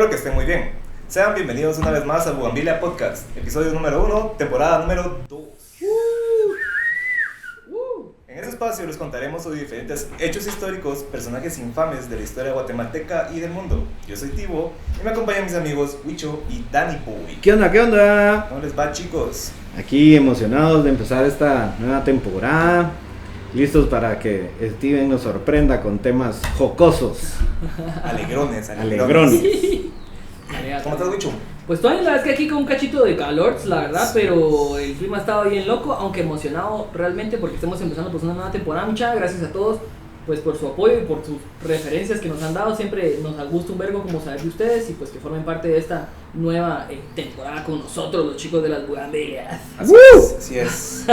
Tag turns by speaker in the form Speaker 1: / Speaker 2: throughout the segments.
Speaker 1: Espero que estén muy bien. Sean bienvenidos una vez más a Bugambilia Podcast, episodio número 1, temporada número 2. En este espacio les contaremos sobre diferentes hechos históricos, personajes infames de la historia guatemalteca y del mundo. Yo soy Tibo y me acompañan mis amigos Wicho y Danny Boy.
Speaker 2: ¿Qué onda? ¿Qué onda?
Speaker 1: ¿Cómo les va, chicos?
Speaker 2: Aquí emocionados de empezar esta nueva temporada, listos para que Steven nos sorprenda con temas jocosos.
Speaker 1: Alegrones. ¿Cómo estás, Wicho?
Speaker 3: Pues todavía la verdad es que aquí con un cachito de calor, la verdad, pero el clima ha estado bien loco, aunque emocionado realmente porque estamos empezando pues una nueva temporada. Muchas gracias a todos pues por su apoyo y por sus referencias que nos han dado. Siempre nos gusta un vergo como saber de ustedes y pues que formen parte de esta nueva temporada con nosotros, los chicos de las Bugambilias.
Speaker 1: Así es.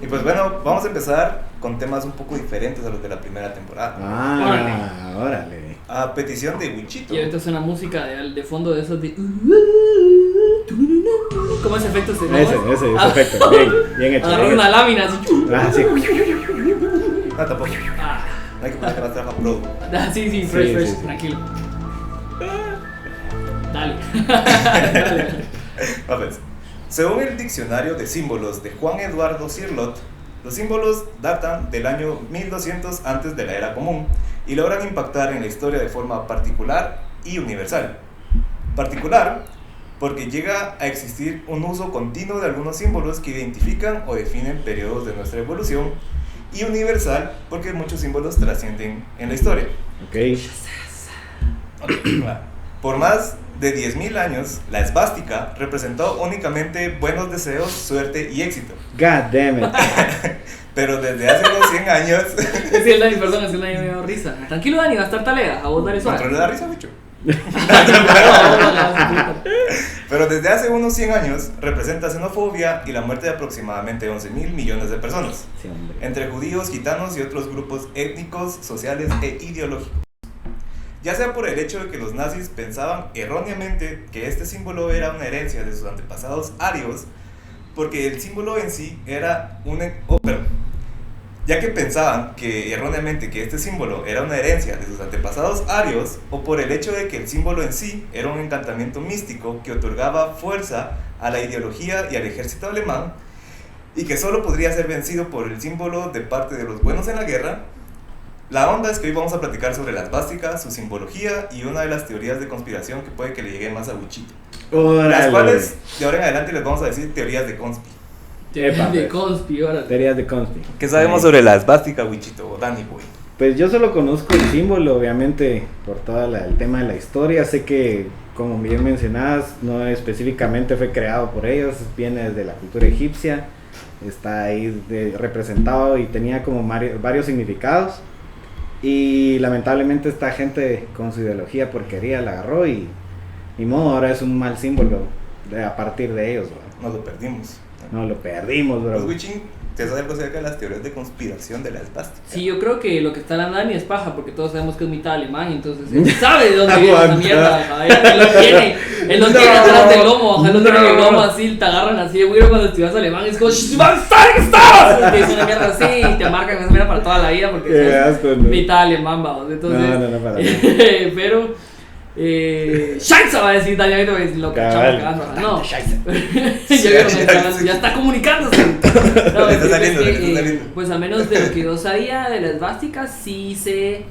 Speaker 1: Y pues bueno, vamos a empezar con temas un poco diferentes a los de la primera temporada.
Speaker 2: Órale.
Speaker 1: A petición de Wichito.
Speaker 3: Y ahorita suena música de fondo de esos de... ¿Cómo ese efecto se llama?
Speaker 2: Ese efecto, bien hecho.
Speaker 3: Agarrar una lámina así.
Speaker 2: Sí.
Speaker 1: No, tampoco. No hay que ponerle más trabajo a Pro.
Speaker 3: Sí, fresh,
Speaker 2: sí.
Speaker 3: tranquilo. Dale.
Speaker 1: Pues, según el diccionario de símbolos de Juan Eduardo Cirlot, los símbolos datan del año 1200 antes de la era común y logran impactar en la historia de forma particular y universal. Particular, porque llega a existir un uso continuo de algunos símbolos que identifican o definen periodos de nuestra evolución, y universal, porque muchos símbolos trascienden en la historia.
Speaker 2: Ok.
Speaker 1: Por más de 10.000 años, la esvástica representó únicamente buenos deseos, suerte y éxito.
Speaker 2: God damn it.
Speaker 1: Pero desde hace unos 100 años...
Speaker 3: Es el Dani, perdón, es el Dani me dio risa. Tranquilo, Dani, va a estar talega, a vos dale suave.
Speaker 1: ¿Control la risa, bicho? Pero desde hace unos 100 años representa xenofobia y la muerte de aproximadamente 11.000 millones de personas,
Speaker 2: Sí, hombre.
Speaker 1: entre judíos, gitanos y otros grupos étnicos, sociales e ideológicos. Ya sea por el hecho de que los nazis pensaban erróneamente que este símbolo era una herencia de sus antepasados arios, porque el símbolo en sí era ya que pensaban que erróneamente que este símbolo era una herencia de sus antepasados arios, o por el hecho de que el símbolo en sí era un encantamiento místico que otorgaba fuerza a la ideología y al ejército alemán, y que solo podría ser vencido por el símbolo de parte de los buenos en la guerra. La onda es que hoy vamos a platicar sobre la esvástica, su simbología y una de las teorías de conspiración que puede que le llegue más a Wichito. Las cuales de ahora en adelante les vamos a decir teorías de conspi.
Speaker 3: De conspi, órale.
Speaker 2: Teorías de conspi.
Speaker 1: ¿Qué sabemos sobre la esvástica, Wichito o Danny Boy?
Speaker 2: Pues yo solo conozco el símbolo, obviamente, por todo el tema de la historia. Sé que, como bien mencionabas, no específicamente fue creado por ellos, viene desde la cultura egipcia, está ahí representado y tenía como varios significados. Y lamentablemente esta gente con su ideología porquería la agarró y ni modo, ahora es un mal símbolo a partir de ellos, bro.
Speaker 1: Nos lo perdimos.
Speaker 2: No, lo perdimos, bro.
Speaker 1: Los Wichin, ¿te sabes algo acerca de las teorías de conspiración de la esvástica?
Speaker 3: Sí, yo creo que lo que está hablando Dani es paja, porque todos sabemos que es mitad alemán, entonces él sabe de dónde viene esa mierda. Él lo tiene atrás del lomo, ojalá lo tiene el lomo así, te agarran así de güiro cuando estudias alemán, es como ¡Schwarzenegger! Te dicen una mierda así y te marcan esa mierda para toda la vida, porque
Speaker 2: asco, no.
Speaker 3: mitad alemán, vamos. Entonces,
Speaker 2: No, para nada.
Speaker 3: pero... Scheisse va a decir Dani, ahorita lo cachamos cagando. No, ya está comunicándose. No,
Speaker 1: Está saliendo.
Speaker 3: pues al menos de lo que yo sabía de la esvástica, sí sé.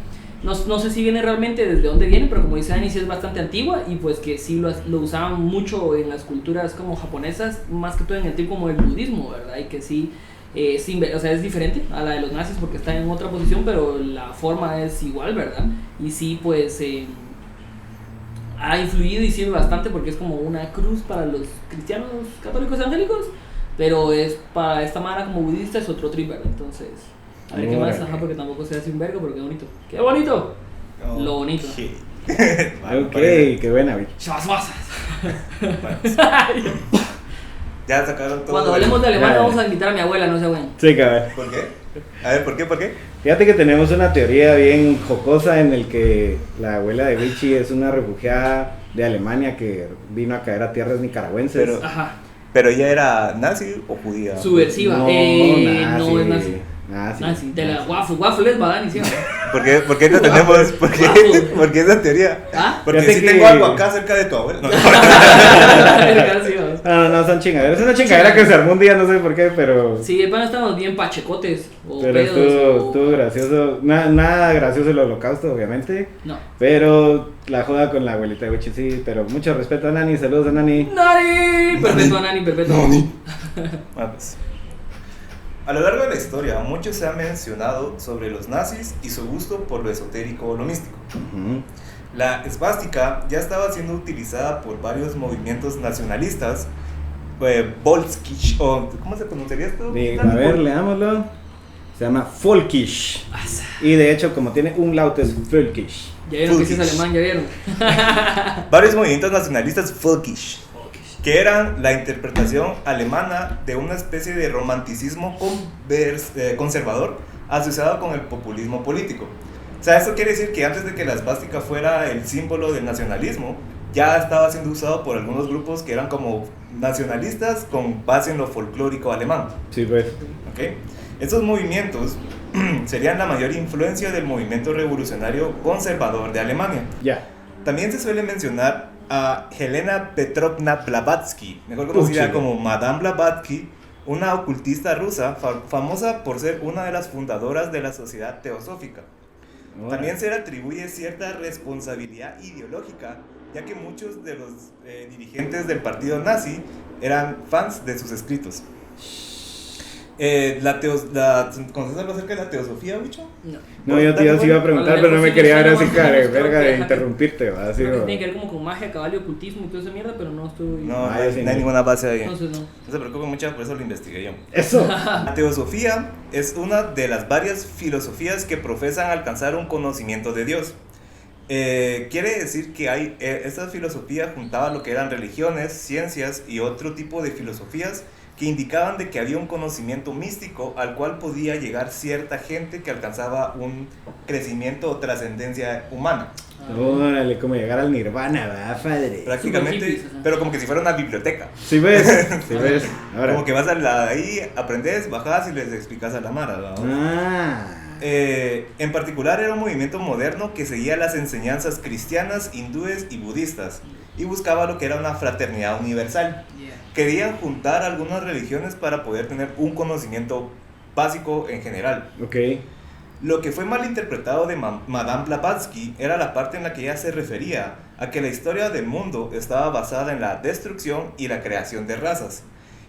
Speaker 3: No sé si viene realmente desde dónde viene, pero como dice Dani, sí es bastante antigua y pues que sí lo usaban mucho en las culturas como japonesas, más que todo en el tipo como el budismo, ¿verdad? Y que sí, o sea, es diferente a la de los nazis porque está en otra posición, pero la forma es igual, ¿verdad? Y sí, pues ha influido y sirve bastante porque es como una cruz para los cristianos católicos evangélicos, pero es para esta mara como budista es otro trip, ¿verdad? Entonces, a ver qué más, ajá, porque tampoco se hace un vergo, pero qué bonito. ¡Qué bonito!
Speaker 1: Oh,
Speaker 3: Lo bonito.
Speaker 1: Okay.
Speaker 2: Ok, qué buena, bicho.
Speaker 3: ¡Chasmasas!
Speaker 1: Ya sacaron todo.
Speaker 3: Cuando hablemos de alemán vamos a invitar a mi abuela, no sé, bueno.
Speaker 2: Sí, cabrón.
Speaker 1: ¿Por qué? A ver, ¿por qué?
Speaker 2: Fíjate que tenemos una teoría bien jocosa en el que la abuela de Vichy es una refugiada de Alemania que vino a caer a tierras nicaragüenses.
Speaker 3: Ajá.
Speaker 1: ¿Pero ella era nazi o judía?
Speaker 3: Subversiva.
Speaker 2: No,
Speaker 3: No es nazi.
Speaker 2: Nazi.
Speaker 3: Nazi. De la waffle es Badani, ¿sí?
Speaker 1: ¿Por qué no tenemos? ¿Por qué esa teoría?
Speaker 3: ¿Ah?
Speaker 1: Porque
Speaker 2: Fíjate
Speaker 1: si
Speaker 2: que-
Speaker 1: tengo algo acá cerca de tu abuela. No.
Speaker 3: Gracias.
Speaker 2: No, son chingaderas. Es una chingadera que se armó un día, no sé por qué, pero.
Speaker 3: Sí, de pana estamos bien pachecotes. O
Speaker 2: Pero
Speaker 3: pedos.
Speaker 2: estuvo gracioso. Nada gracioso el holocausto, obviamente.
Speaker 3: No.
Speaker 2: Pero la joda con la abuelita de Wichi, sí. Pero mucho respeto a Nani. Saludos a Nani.
Speaker 3: ¡Nani! Perpetuo, Nani, perpetuo.
Speaker 1: Ah, pues. A lo largo de la historia, mucho se ha mencionado sobre los nazis y su gusto por lo esotérico o lo místico.
Speaker 2: Ujú.
Speaker 1: La esvástica ya estaba siendo utilizada por varios movimientos nacionalistas, Volskisch, o ¿cómo se pronunciaría esto?
Speaker 2: A ver, leámoslo. Se llama Folkish. Y de hecho, como tiene un laut, es Folkish.
Speaker 3: Ya vieron que sí es
Speaker 1: Folkish.
Speaker 3: alemán, ya vieron.
Speaker 1: Varios movimientos nacionalistas Volkisch, que eran la interpretación alemana de una especie de romanticismo conservador asociado con el populismo político. O sea, esto quiere decir que antes de que la esvástica fuera el símbolo del nacionalismo, ya estaba siendo usado por algunos grupos que eran como nacionalistas con base en lo folclórico alemán.
Speaker 2: Sí, pues.
Speaker 1: ¿Ok? Estos movimientos serían la mayor influencia del movimiento revolucionario conservador de Alemania.
Speaker 2: Ya.
Speaker 1: También se suele mencionar a Helena Petrovna Blavatsky, mejor conocida
Speaker 2: chido.
Speaker 1: como Madame Blavatsky, una ocultista rusa famosa por ser una de las fundadoras de la Sociedad Teosófica. También se le atribuye cierta responsabilidad ideológica, ya que muchos de los dirigentes del partido nazi eran fans de sus escritos. ¿Conoces algo acerca de la teosofía, bicho?
Speaker 3: No.
Speaker 2: No, yo te iba a preguntar,
Speaker 3: Vale,
Speaker 2: pero no me
Speaker 3: sí,
Speaker 2: quería ver
Speaker 3: suena
Speaker 2: así,
Speaker 3: más o
Speaker 2: cara,
Speaker 3: menos,
Speaker 2: verga,
Speaker 3: creo
Speaker 2: de
Speaker 3: que-
Speaker 2: interrumpirte, va. Así,
Speaker 3: Creo que
Speaker 2: ¿no?
Speaker 3: tiene que ver como con magia, caballo, ocultismo y toda esa mierda, pero no estoy.
Speaker 1: No,
Speaker 2: Ah,
Speaker 1: no
Speaker 2: yo
Speaker 1: hay,
Speaker 2: sí
Speaker 1: no hay
Speaker 2: no.
Speaker 1: ninguna base ahí.
Speaker 3: Entonces no.
Speaker 1: No se preocupe mucho, por eso lo investigué yo.
Speaker 2: Eso.
Speaker 1: La teosofía es una de las varias filosofías que profesan alcanzar un conocimiento de Dios. Quiere decir que esta filosofía juntaba lo que eran religiones, ciencias y otro tipo de filosofías que indicaban de que había un conocimiento místico al cual podía llegar cierta gente que alcanzaba un crecimiento o trascendencia humana.
Speaker 2: Órale, como llegar al nirvana, va, padre.
Speaker 1: Prácticamente,
Speaker 3: hippies, ajá.
Speaker 1: pero como que si fuera una biblioteca.
Speaker 2: ¿Sí ves? ¿Sí ves? Ahora.
Speaker 1: Como que vas ahí, aprendes, bajas y les explicas a la mara, ¿no?
Speaker 2: Ah.
Speaker 1: En particular era un movimiento moderno que seguía las enseñanzas cristianas, hindúes y budistas y buscaba lo que era una fraternidad universal.
Speaker 3: Yeah.
Speaker 1: Querían juntar algunas religiones para poder tener un conocimiento básico en general.
Speaker 2: Ok.
Speaker 1: Lo que fue malinterpretado de Madame Blavatsky era la parte en la que ella se refería a que la historia del mundo estaba basada en la destrucción y la creación de razas,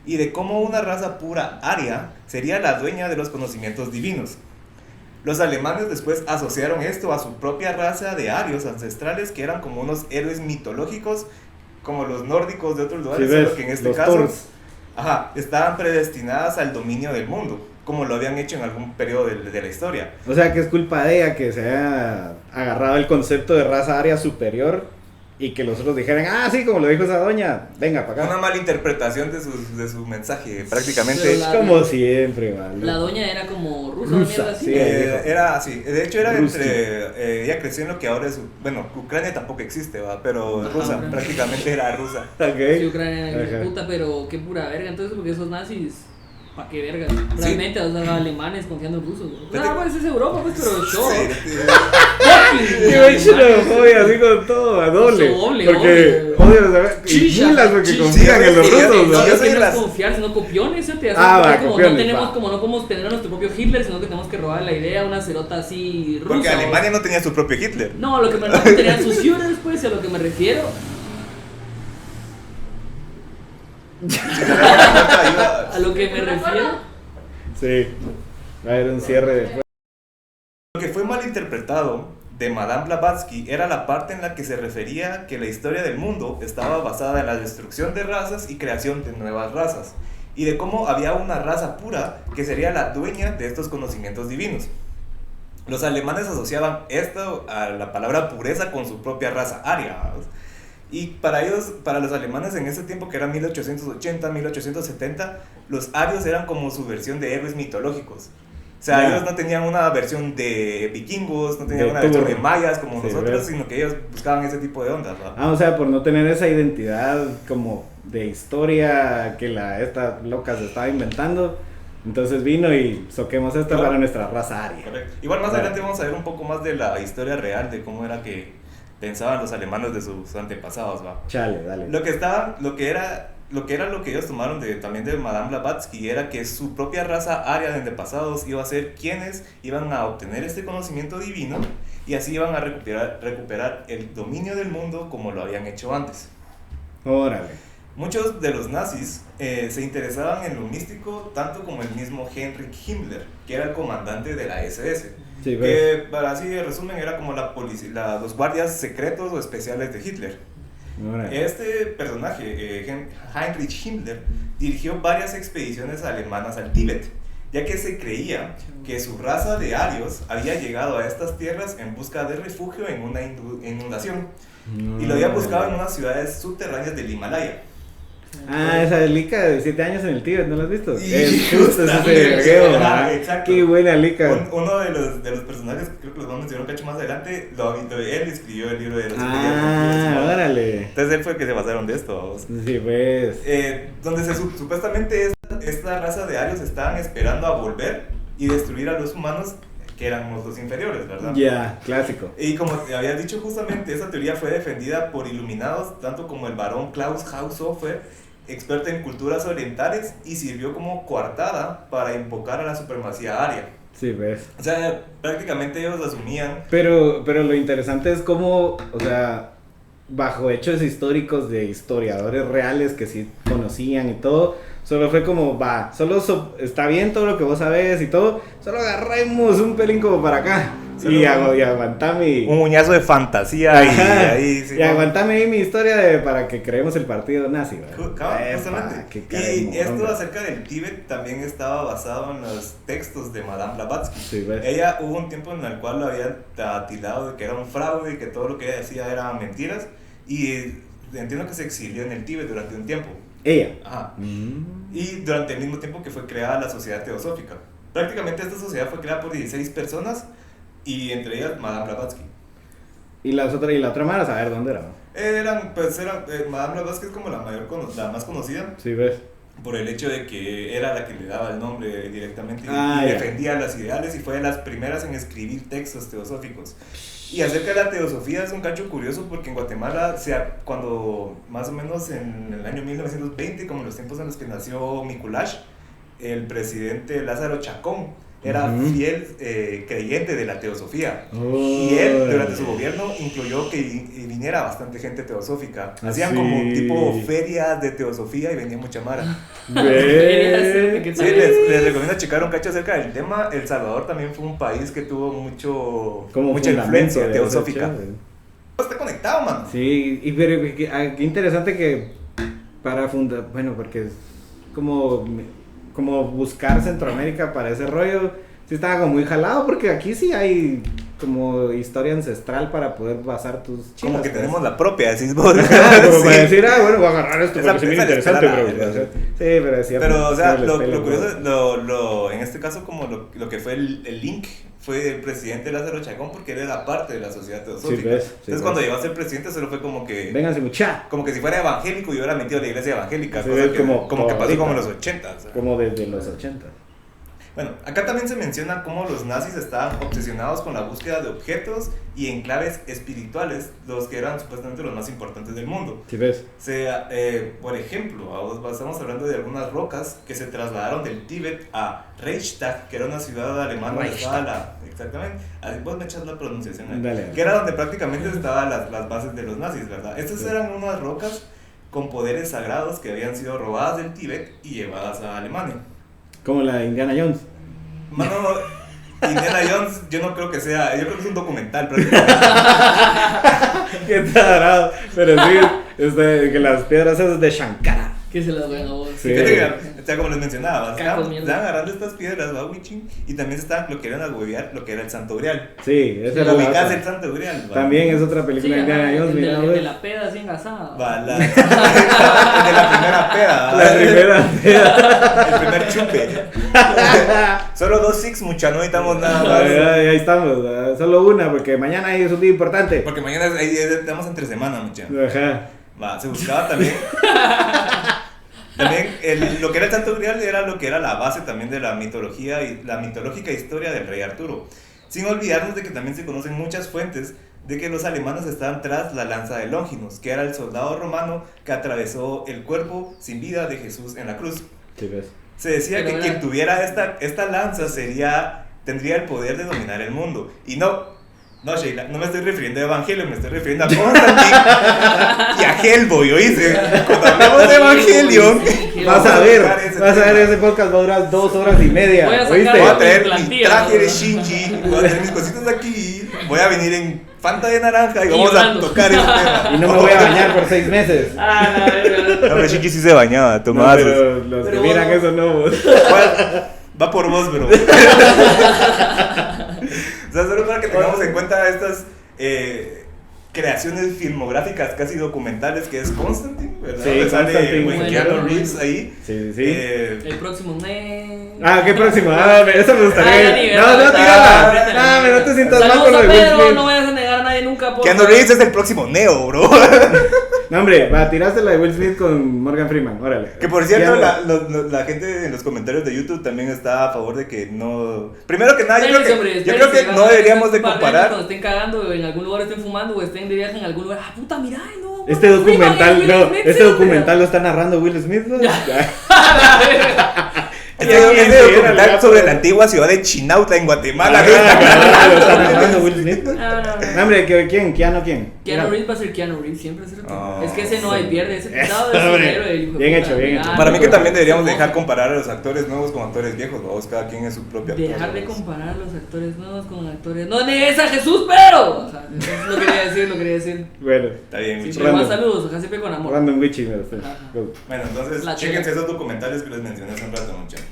Speaker 1: y de cómo una raza pura aria sería la dueña de los conocimientos divinos. Los alemanes después asociaron esto a su propia raza de arios ancestrales que eran como unos héroes mitológicos, como los nórdicos de otros
Speaker 2: ¿Sí
Speaker 1: lugares,
Speaker 2: ves?
Speaker 1: solo que en este
Speaker 2: Los
Speaker 1: caso
Speaker 2: Thors.
Speaker 1: estaban predestinadas al dominio del mundo, como lo habían hecho en algún periodo de la historia.
Speaker 2: O sea, que es culpa de ella que se haya agarrado el concepto de raza aria superior y que los otros dijeran, ah, sí, como lo dijo esa doña, venga para acá.
Speaker 1: Una mala interpretación de su mensaje, prácticamente.
Speaker 3: Pero la-
Speaker 2: Como siempre, ¿vale?
Speaker 3: La doña era como rusa, una
Speaker 2: Rusa,
Speaker 3: mierda así.
Speaker 2: sí.
Speaker 1: Era así, de hecho era
Speaker 2: Ruski.
Speaker 1: ella creció en lo que ahora es, bueno, Ucrania tampoco existe, ¿va? Pero
Speaker 3: Ajá,
Speaker 1: rusa,
Speaker 3: Ucrania.
Speaker 1: prácticamente era rusa.
Speaker 2: Ok.
Speaker 3: Sí, Ucrania era
Speaker 2: Ajá.
Speaker 3: puta, pero qué pura verga. Entonces, porque esos nazis, ¿pa' qué verga? Realmente, o sea, alemanes confiando en rusos. ¿No?
Speaker 1: Vete-
Speaker 3: Pues es Europa, pues, pero show.
Speaker 1: Sí,
Speaker 2: Yo he hecho xenofobia así con todo, a doble.
Speaker 3: Doble,
Speaker 2: Porque
Speaker 3: doble.
Speaker 2: odio saber. Y
Speaker 3: Chicha,
Speaker 2: mulas porque
Speaker 3: chicha.
Speaker 2: confían en los
Speaker 1: Sí, sí,
Speaker 2: rusos,
Speaker 1: sí,
Speaker 2: ¿no?
Speaker 1: yo
Speaker 3: Yo
Speaker 1: soy
Speaker 3: que
Speaker 1: de
Speaker 3: no es
Speaker 1: las-
Speaker 3: confiar, sino copiones, ¿sí? Te
Speaker 2: Ah, va,
Speaker 3: como
Speaker 2: copiones,
Speaker 3: no tenemos,
Speaker 2: va.
Speaker 3: como no podemos tener a nuestro propio Hitler, sino que tenemos que robar la idea a una cerota así rusa.
Speaker 1: Porque
Speaker 3: ¿o?
Speaker 1: Alemania no tenía su propio Hitler.
Speaker 3: No, a lo que me refiero, tenían sus Führers, pues, a lo que me refiero. A lo que me refiero.
Speaker 2: Sí. Va a haber un cierre después.
Speaker 1: Lo que fue malinterpretado de Madame Blavatsky era la parte en la que se refería que la historia del mundo estaba basada en la destrucción de razas y creación de nuevas razas, y de cómo había una raza pura que sería la dueña de estos conocimientos divinos. Los alemanes asociaban esto a la palabra pureza con su propia raza aria, ¿vamos? Y para ellos, para los alemanes en ese tiempo, que era 1880, 1870, los arios eran como su versión de héroes mitológicos. O sea,
Speaker 2: Ya.
Speaker 1: ellos no tenían una versión de vikingos, no tenían
Speaker 2: De
Speaker 1: una versión
Speaker 2: Thor.
Speaker 1: de mayas como
Speaker 2: Sí,
Speaker 1: nosotros,
Speaker 2: ¿verdad?
Speaker 1: sino que ellos buscaban ese tipo de ondas, ¿va?
Speaker 2: Ah, o sea, por no tener esa identidad como de historia que esta loca se estaba inventando, Entonces vino y soquemos esto
Speaker 1: Claro.
Speaker 2: para nuestra raza aria.
Speaker 1: Correcto. Igual más
Speaker 2: Claro.
Speaker 1: adelante vamos a ver un poco más de la historia real de cómo era que pensaban los alemanes de sus antepasados, ¿va?
Speaker 2: Chale, dale.
Speaker 1: Lo que era lo que ellos tomaron también de Madame Blavatsky era que su propia raza aria de antepasados iba a ser quienes iban a obtener este conocimiento divino y así iban a recuperar el dominio del mundo como lo habían hecho antes.
Speaker 2: Órale.
Speaker 1: Muchos de los nazis se interesaban en lo místico tanto como el mismo Heinrich Himmler, que era el comandante de la SS.
Speaker 2: Sí, ves.
Speaker 1: Que para así de resumen era como la policía, los guardias secretos o especiales de Hitler.
Speaker 2: Órale.
Speaker 1: Este personaje, Heinrich Himmler, dirigió varias expediciones alemanas al Tíbet, ya que se creía que su raza de arios había llegado a estas tierras en busca de refugio en una inundación y lo había buscado en unas ciudades subterráneas del Himalaya.
Speaker 2: Ah, esa lica de 7 años en el Tíbet, ¿no la has visto?
Speaker 1: Y
Speaker 2: Es justo ese
Speaker 1: justamente,
Speaker 2: vergueo,
Speaker 1: ajá,
Speaker 2: ¿verdad?
Speaker 1: exacto.
Speaker 2: Qué buena lica.
Speaker 1: Uno de los personajes, creo que los vamos a mencionar un cacho más adelante, él escribió el libro de los
Speaker 2: Ah, órale.
Speaker 1: Entonces él fue el que se basaron de esto, vamos.
Speaker 2: Sí, pues.
Speaker 1: Donde supuestamente esta raza de arios estaban esperando a volver y destruir a los humanos que eran los inferiores, ¿verdad?
Speaker 2: Ya, clásico.
Speaker 1: Y como te había dicho justamente, esa teoría fue defendida por iluminados, tanto como el barón Klaus Haushofer, experto en culturas orientales, y sirvió como coartada para invocar a la supremacía aria.
Speaker 2: Sí, ves.
Speaker 1: O sea, prácticamente ellos asumían...
Speaker 2: Pero lo interesante es cómo, o sea, bajo hechos históricos de historiadores reales que sí conocían y todo, solo fue como, va, está bien todo lo que vos sabés y todo, solo agarremos un pelín como para acá. Y aguantame.
Speaker 1: Un muñazo de fantasía y
Speaker 2: Ajá,
Speaker 1: ahí... Sí,
Speaker 2: y aguantame ahí mi historia para que creemos el partido nazi, ¿verdad?
Speaker 1: Justamente.
Speaker 2: Qué cara de
Speaker 1: Y
Speaker 2: morón,
Speaker 1: esto
Speaker 2: ¿verdad?
Speaker 1: acerca del Tíbet también estaba basado en los textos de Madame Blavatsky.
Speaker 2: Sí, ves.
Speaker 1: Ella hubo un tiempo en el cual lo habían tildado de que era un fraude y que todo lo que ella decía eran mentiras, y entiendo que se exilió en el Tíbet durante un tiempo.
Speaker 2: Ella.
Speaker 1: Ajá. Y durante el mismo tiempo que fue creada la Sociedad Teosófica. Prácticamente esta sociedad fue creada por 16 personas y entre ellas Madame Blavatsky.
Speaker 2: Y la otra mara, a saber dónde era.
Speaker 1: Madame Blavatsky es como la más conocida
Speaker 2: Sí, ves.
Speaker 1: por el hecho de que era la que le daba el nombre directamente y
Speaker 2: Ah, ya.
Speaker 1: defendía las ideales y fue de las primeras en escribir textos teosóficos. Y acerca de la teosofía es un cacho curioso porque en Guatemala, cuando más o menos en el año 1920, como en los tiempos en los que nació Mikulash, el presidente Lázaro Chacón era fiel creyente de la teosofía. Y él, durante su gobierno, incluyó que viniera bastante gente teosófica. Hacían como tipo ferias de teosofía y venía mucha mara.
Speaker 2: Ve.
Speaker 3: ¿Qué
Speaker 1: Sí,
Speaker 3: tal?
Speaker 1: les recomiendo checar un cacho acerca del tema. El Salvador también fue un país que tuvo mucha influencia teosófica. Está conectado, mano.
Speaker 2: Sí, pero qué interesante que para fundar, bueno, porque es como buscar Centroamérica para ese rollo, sí estaba como muy jalado, porque aquí sí hay como historia ancestral para poder basar tus chivas.
Speaker 1: Como que
Speaker 2: pues.
Speaker 1: tenemos la propia, decís vos.
Speaker 2: Como
Speaker 1: Sí.
Speaker 2: para decir, bueno, voy a agarrar esto
Speaker 1: Esa-
Speaker 2: porque es muy
Speaker 1: esa le
Speaker 2: interesante,
Speaker 1: escala,
Speaker 2: pero sí, pero es cierto.
Speaker 1: Pero, o sea,
Speaker 2: Sí, les
Speaker 1: lo
Speaker 2: pela,
Speaker 1: curioso, en este caso, como lo que fue el link, fue el presidente Lázaro Chacón, porque él era parte de la sociedad teosófica.
Speaker 2: Sí, ves, sí,
Speaker 1: Entonces,
Speaker 2: ves.
Speaker 1: cuando llegó a ser presidente, solo fue como que...
Speaker 2: Vénganse mucha.
Speaker 1: Como que si fuera evangélico y hubiera metido a la iglesia evangélica,
Speaker 2: Sí,
Speaker 1: cosa
Speaker 2: es
Speaker 1: que,
Speaker 2: como
Speaker 1: como que pasó
Speaker 2: ahorita.
Speaker 1: como en los 80. O sea.
Speaker 2: Como desde los 80.
Speaker 1: Bueno, acá también se menciona cómo los nazis estaban obsesionados con la búsqueda de objetos y enclaves espirituales, los que eran supuestamente los más importantes del mundo.
Speaker 2: ¿Sí ves?
Speaker 1: Por ejemplo, estamos hablando de algunas rocas que se trasladaron del Tíbet a Reichstag, que era una ciudad alemana donde estaba exactamente, vos me echas la pronunciación ahí,
Speaker 2: Dale.
Speaker 1: que era donde prácticamente estaban las bases de los nazis, ¿verdad? Estas eran unas rocas con poderes sagrados que habían sido robadas del Tíbet y llevadas a Alemania.
Speaker 2: Como la de Indiana Jones.
Speaker 1: Mano, Indiana Jones, yo no creo que sea, yo creo que es un documental prácticamente.
Speaker 2: Qué tarado. Pero sí, que las piedras esas de Shankara.
Speaker 3: Que se las ven a vos.
Speaker 2: Sí.
Speaker 1: Fíjate que, o sea, como les mencionaba,
Speaker 3: Cacos, mierda.
Speaker 1: estaban agarrando estas piedras, ¿va, Wichin? Y también se estaban, lo que eran a huevear, lo que era el Santo Grial.
Speaker 2: Sí, esa era la
Speaker 1: Ubicás
Speaker 2: otra.
Speaker 1: el Santo Grial, ¿va?
Speaker 2: También es otra
Speaker 3: Sí,
Speaker 2: película de Indiana
Speaker 3: ajá,
Speaker 2: Jones,
Speaker 3: el de
Speaker 2: mira,
Speaker 3: la- el de
Speaker 2: güey.
Speaker 3: la peda así engasada.
Speaker 1: Va, el de la primera peda, ¿va?
Speaker 2: La primera.
Speaker 1: El primer chupe. Solo 2 six, mucha, no necesitamos nada más.
Speaker 2: Ahí estamos, solo una, porque mañana es un día importante.
Speaker 1: Porque mañana estamos entre semana, mucha.
Speaker 2: Ajá.
Speaker 1: Va, se buscaba también. También lo que era el Santo Grial era lo que era la base también de la mitología y la mitológica historia del rey Arturo. Sin olvidarnos de que también se conocen muchas fuentes de que los alemanes estaban tras la lanza de Longinus, que era el soldado romano que atravesó el cuerpo sin vida de Jesús en la cruz.
Speaker 2: Sí, ves.
Speaker 1: Se decía que quien tuviera esta lanza tendría el poder de dominar el mundo. Y no, Sheila, no me estoy refiriendo a Evangelion, me estoy refiriendo a Constantine y a Hellboy, ¿oíste? Cuando hablamos de Evangelion,
Speaker 2: vas a ver, ese podcast va a durar 2 horas y media.
Speaker 1: Voy a traer mi traje de Shinji, voy a traer mis cositas aquí, voy a venir en Fanta de naranja y vamos a tocar este tema.
Speaker 2: Y no me voy a bañar por 6 meses.
Speaker 3: La verga.
Speaker 1: No, pero Shinji sí se bañaba, tomaba
Speaker 2: no, pero los que miran eso no.
Speaker 1: Va por vos, bro. O sea, solo para que tengamos en cuenta estas creaciones filmográficas casi documentales que es Constantine, ¿verdad?
Speaker 2: Sí, Constantine.
Speaker 1: Keanu Reeves ahí.
Speaker 2: Sí.
Speaker 3: El próximo mes.
Speaker 2: ¿Qué próximo? Eso me gustaría.
Speaker 3: No,
Speaker 2: tírala. No te sientas mal con lo de Will Smith.
Speaker 3: No vayas a negar a nadie nunca.
Speaker 1: Keanu Reeves es el próximo Neo, bro.
Speaker 2: No, hombre, tiraste la de Will Smith con Morgan Freeman, órale.
Speaker 1: Que por cierto, la gente en los comentarios de YouTube también está a favor de que no... Primero que nada, yo creo que no deberíamos de comparar...
Speaker 3: Cuando estén cagando, en algún lugar estén fumando o estén de viaje en algún lugar, puta, mira, no.
Speaker 2: Este documental lo está narrando Will Smith, ¿no?
Speaker 1: Este documental sobre la antigua ciudad de Chinauta en Guatemala.
Speaker 2: Lo está narrando Will Smith.
Speaker 3: No,
Speaker 2: hombre, ¿quién? ¿Keanu quién?
Speaker 3: Keanu Reeves va a ser Keanu Reeves, siempre es es que ese no hay pierde, ese pisado es un héroe.
Speaker 2: Bien hecho.
Speaker 1: Para mí que también deberíamos dejar comparar a los actores nuevos con actores viejos, vamos, cada quien es su propia actor.
Speaker 3: Dejar de comparar a los actores nuevos con actores... ¡No negues a Jesús, pero! O sea, eso lo quería decir.
Speaker 2: Bueno.
Speaker 1: Está bien, Wichi.
Speaker 3: Siempre más saludos, acá siempre con amor.
Speaker 2: Random Wichi, me gusta.
Speaker 1: Bueno, entonces, chéquense esos documentales que les mencioné hace un rato, muchachos.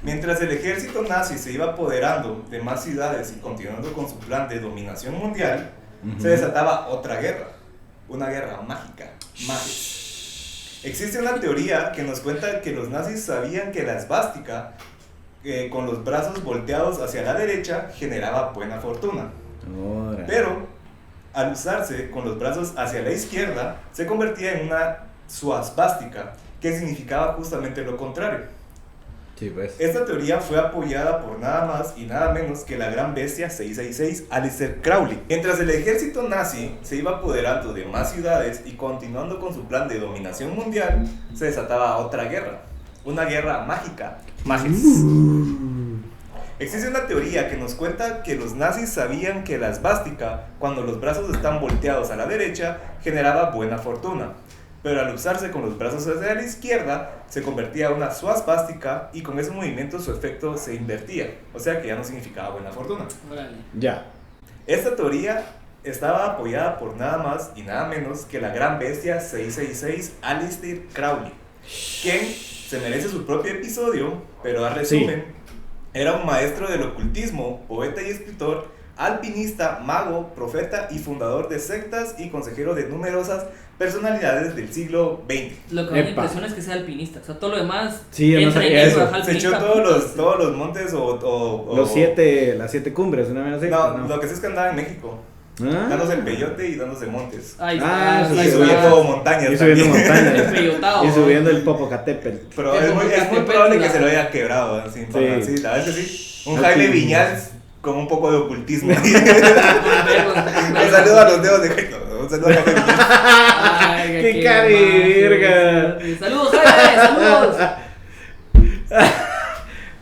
Speaker 1: Mientras el ejército nazi se iba apoderando de más ciudades y continuando con su plan de dominación mundial, se desataba otra guerra, una guerra mágica. Existe una teoría que nos cuenta que los nazis sabían que la esvástica, con los brazos volteados hacia la derecha, generaba buena fortuna. Pero, al usarse con los brazos hacia la izquierda, se convertía en una suasvástica, que significaba justamente lo contrario.
Speaker 2: Sí, pues.
Speaker 1: Esta teoría fue apoyada por nada más y nada menos que la gran bestia 666, Aleister Crowley. Mientras el ejército nazi se iba apoderando de más ciudades y continuando con su plan de dominación mundial, se desataba otra guerra, una guerra mágica. Existe una teoría que nos cuenta que los nazis sabían que la esvástica, cuando los brazos están volteados a la derecha, generaba buena fortuna. Pero al usarse con los brazos hacia la izquierda, se convertía en una suasvástica y con ese movimiento su efecto se invertía. O sea que ya no significaba buena fortuna.
Speaker 2: Ya.
Speaker 1: Esta teoría estaba apoyada por nada más y nada menos que la gran bestia 666, Aleister Crowley, quien se merece su propio episodio, pero a resumen, era un maestro del ocultismo, poeta y escritor, alpinista, mago, profeta y fundador de sectas y consejero de numerosas personalidades del siglo XX.
Speaker 3: Lo que me impresiona es que sea alpinista, o sea, todo lo demás
Speaker 2: no sabía eso.
Speaker 1: Se echó todos los montes
Speaker 2: las 7 cumbres, una vez así.
Speaker 1: No, lo que sí es que andaba en México. Dándose el peyote y dándose montes.
Speaker 3: Y
Speaker 1: subiendo montañas.
Speaker 2: Y subiendo montañas.
Speaker 3: Y
Speaker 2: subiendo el Popocatépetl.
Speaker 1: Pero es muy probable que se lo haya quebrado. Sí, la verdad es que sí. Un Jaime Viñals con un poco de ocultismo. Un saludo a los dedos de Jaime. Un saludo a Jaime Viñals.
Speaker 2: ¡Qué cariverga!
Speaker 3: ¡Saludos, Jaime! ¡Saludos!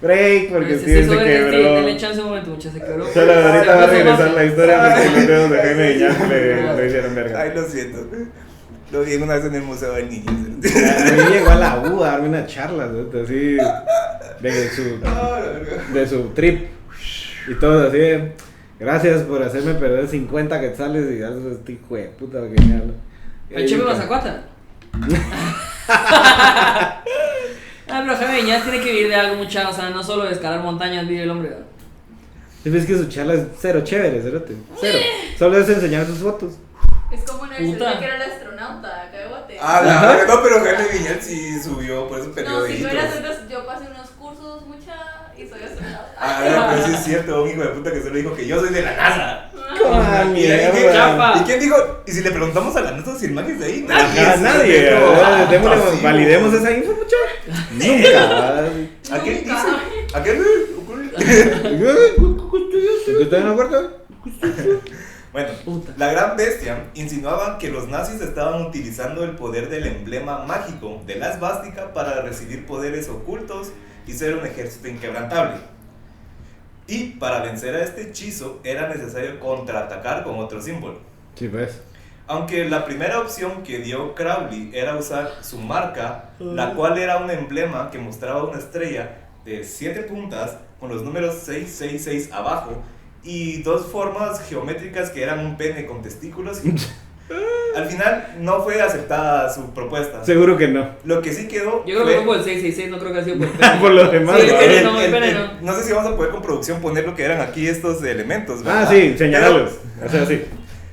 Speaker 2: Break, porque Steven se quebró.
Speaker 3: Dale chance un momento, muchachos, se quebró.
Speaker 2: Solo ahorita va a regresar la historia porque los dedos de Jaime Viñals le hicieron verga.
Speaker 1: Ay, lo siento. Lo vi una vez en el Museo del Niño.
Speaker 2: A mí llegó a la U a darme una charla, así, de su trip. Y todo así, gracias por hacerme perder 50 quetzales y algo este hijo de puta genial.
Speaker 3: El Chepe Mazacuata. Pero Jaime Viñas tiene que vivir de algo mucha, o sea, no solo de escalar montañas vive el hombre.
Speaker 2: Es que su charla es cero chévere, cerote. Cero. Solo es enseñar sus fotos.
Speaker 4: Es como en el que era el astronauta acá de Guate.
Speaker 1: No, pero Jaime Viñas sí subió por esos periodistas.
Speaker 4: No, si tú eras entonces yo pasé unos cursos y soy astronauta.
Speaker 1: Pero sí es cierto, un hijo de puta que solo dijo que yo soy de la NASA.
Speaker 2: mierda.
Speaker 3: Chapa.
Speaker 1: ¿Y quién dijo? ¿Y si le preguntamos a la nota sin magias de ahí?
Speaker 2: Nadie. Validemos esa info, mucho. Nunca.
Speaker 1: ¿A quién dice? ¿A quién?
Speaker 2: ¿Estás en la puerta?
Speaker 1: Bueno,
Speaker 3: Puta.
Speaker 1: la gran bestia insinuaban que los nazis estaban utilizando el poder del emblema mágico de la esvástica para recibir poderes ocultos y ser un ejército inquebrantable. Y para vencer a este hechizo era necesario contraatacar con otro símbolo.
Speaker 2: Sí, pues.
Speaker 1: Aunque la primera opción que dio Crowley era usar su marca, la cual era un emblema que mostraba una estrella de 7 puntas con los números 666 abajo y 2 formas geométricas que eran un pene con testículos. Al final no fue aceptada su propuesta.
Speaker 2: Seguro que no.
Speaker 1: Lo que sí quedó
Speaker 3: Yo creo
Speaker 1: fue-
Speaker 3: que fue por el 666, no creo que ha sido por el pene.
Speaker 2: Por los demás.
Speaker 3: Sí,
Speaker 2: ¿no?
Speaker 3: el pene no, el pene no.
Speaker 1: no sé si vamos a poder con producción poner lo que eran aquí estos elementos, ¿verdad?
Speaker 2: Ah, sí, señalalos. O sea, sí.